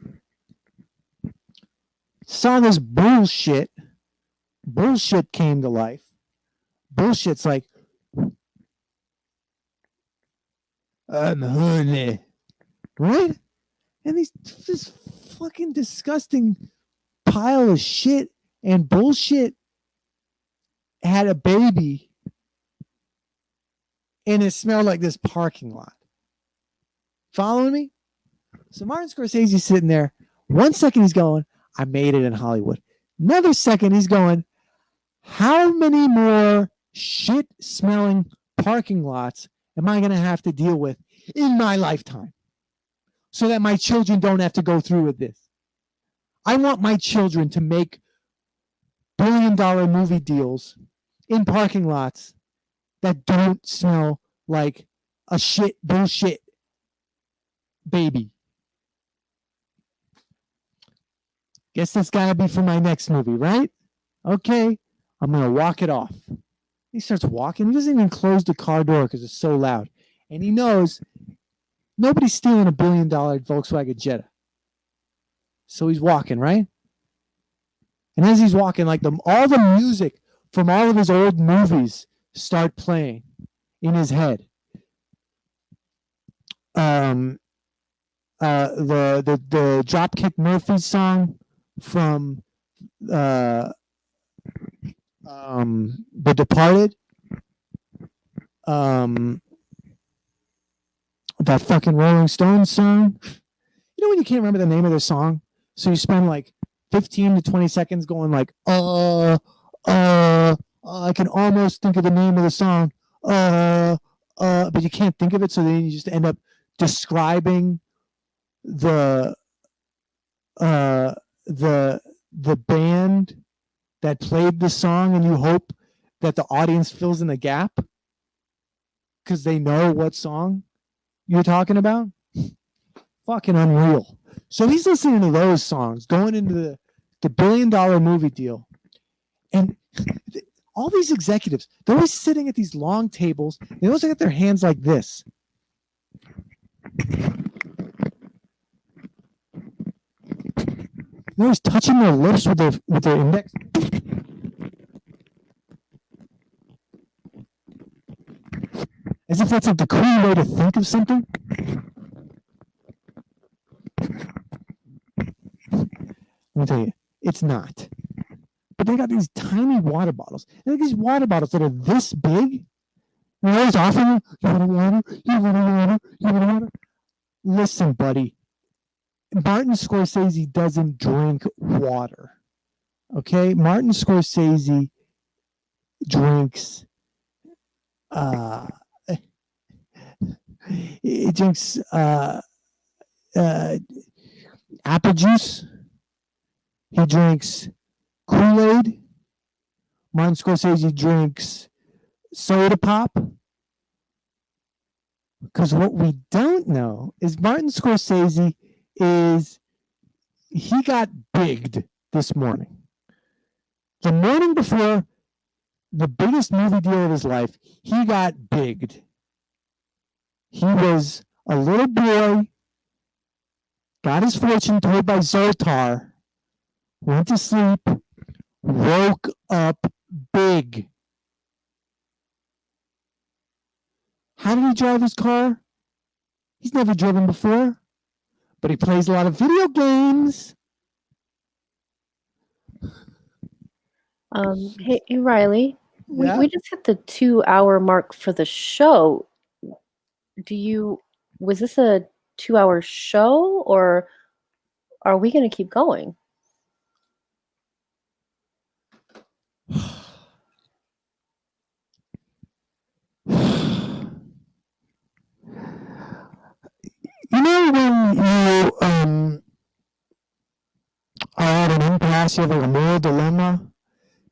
Saw this bullshit. Bullshit came to life. Bullshit's like, I'm horny, right? And this fucking disgusting pile of shit and bullshit had a baby, and it smelled like this parking lot. Following me? So Martin Scorsese's sitting there. 1 second he's going, I made it in Hollywood. Another second he's going, how many more shit-smelling parking lots am I going to have to deal with in my lifetime so that my children don't have to go through with this? I want my children to make $1 billion movie deals in parking lots that don't smell like a shit bullshit baby. Guess that's gotta be for my next movie, right? Okay, I'm gonna walk it off. He starts walking. He doesn't even close the car door because it's so loud. And he knows nobody's stealing $1 billion Volkswagen Jetta. So he's walking, right? And as he's walking, like all the music from all of his old movies start playing in his head. The Dropkick Murphys song from The Departed, that fucking Rolling Stones song. You know when you can't remember the name of the song, so you spend like 15 to 20 seconds going like, I can almost think of the name of the song, but you can't think of it, so then you just end up describing the uh the band that played the song, and you hope that the audience fills in the gap because they know what song you're talking about. Fucking unreal. So he's listening to those songs going into the $1 billion movie deal. And all these executives, they're always sitting at these long tables. They always got their hands like this. They're always touching their lips with their index. As if that's like the cool way to think of something. Let me tell you, it's not. But they got these tiny water bottles. They got these water bottles that are this big. And they're always offering you, you want a water? You want a water? You want a water? Listen, buddy. Martin Scorsese doesn't drink water. Okay? Martin Scorsese drinks he drinks apple juice. He drinks Kool-Aid. Martin Scorsese drinks soda pop. Because what we don't know is Martin Scorsese he got bigged this morning. The morning before the biggest movie deal of his life, he got bigged. He was a little boy, got his fortune told by Zoltar, went to sleep, woke up big. How did he drive his car? He's never driven before, but he plays a lot of video games. Hey, Riley, Yeah. we just hit the 2-hour mark for the show. Was this a 2-hour show, or are we going to keep going? You know when you are at an impasse, you have like a moral dilemma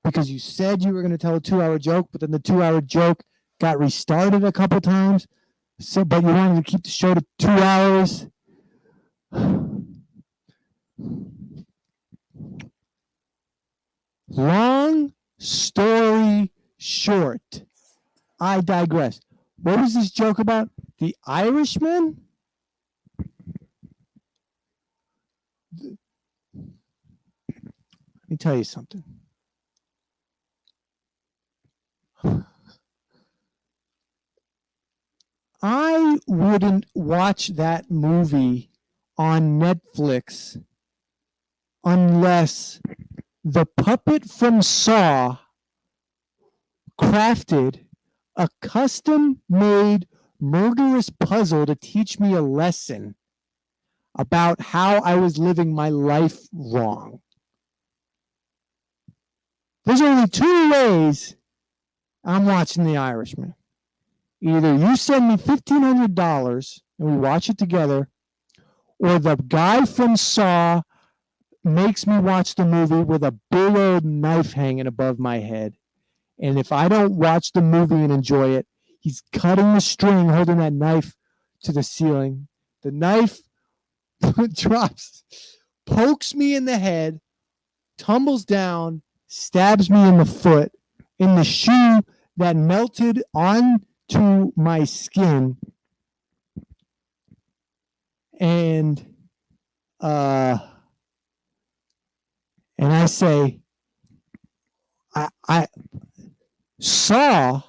because you said you were going to tell a 2-hour joke, but then the 2-hour joke got restarted a couple times. So, but you wanted to keep the show to 2 hours. Long story short, I digress. What was this joke about? The Irishman? Let me tell you something. I wouldn't watch that movie on Netflix unless the puppet from Saw crafted a custom-made murderous puzzle to teach me a lesson about how I was living my life wrong. There's only 2 ways I'm watching The Irishman. Either you send me $1,500 and we watch it together, or the guy from Saw makes me watch the movie with a big old knife hanging above my head. And if I don't watch the movie and enjoy it, he's cutting the string, holding that knife to the ceiling. The knife drops, pokes me in the head, tumbles down, stabs me in the foot, in the shoe that melted onto my skin. And I say, I saw.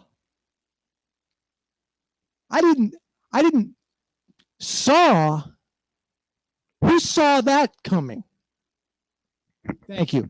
I didn't saw. Who saw that coming? Thank you.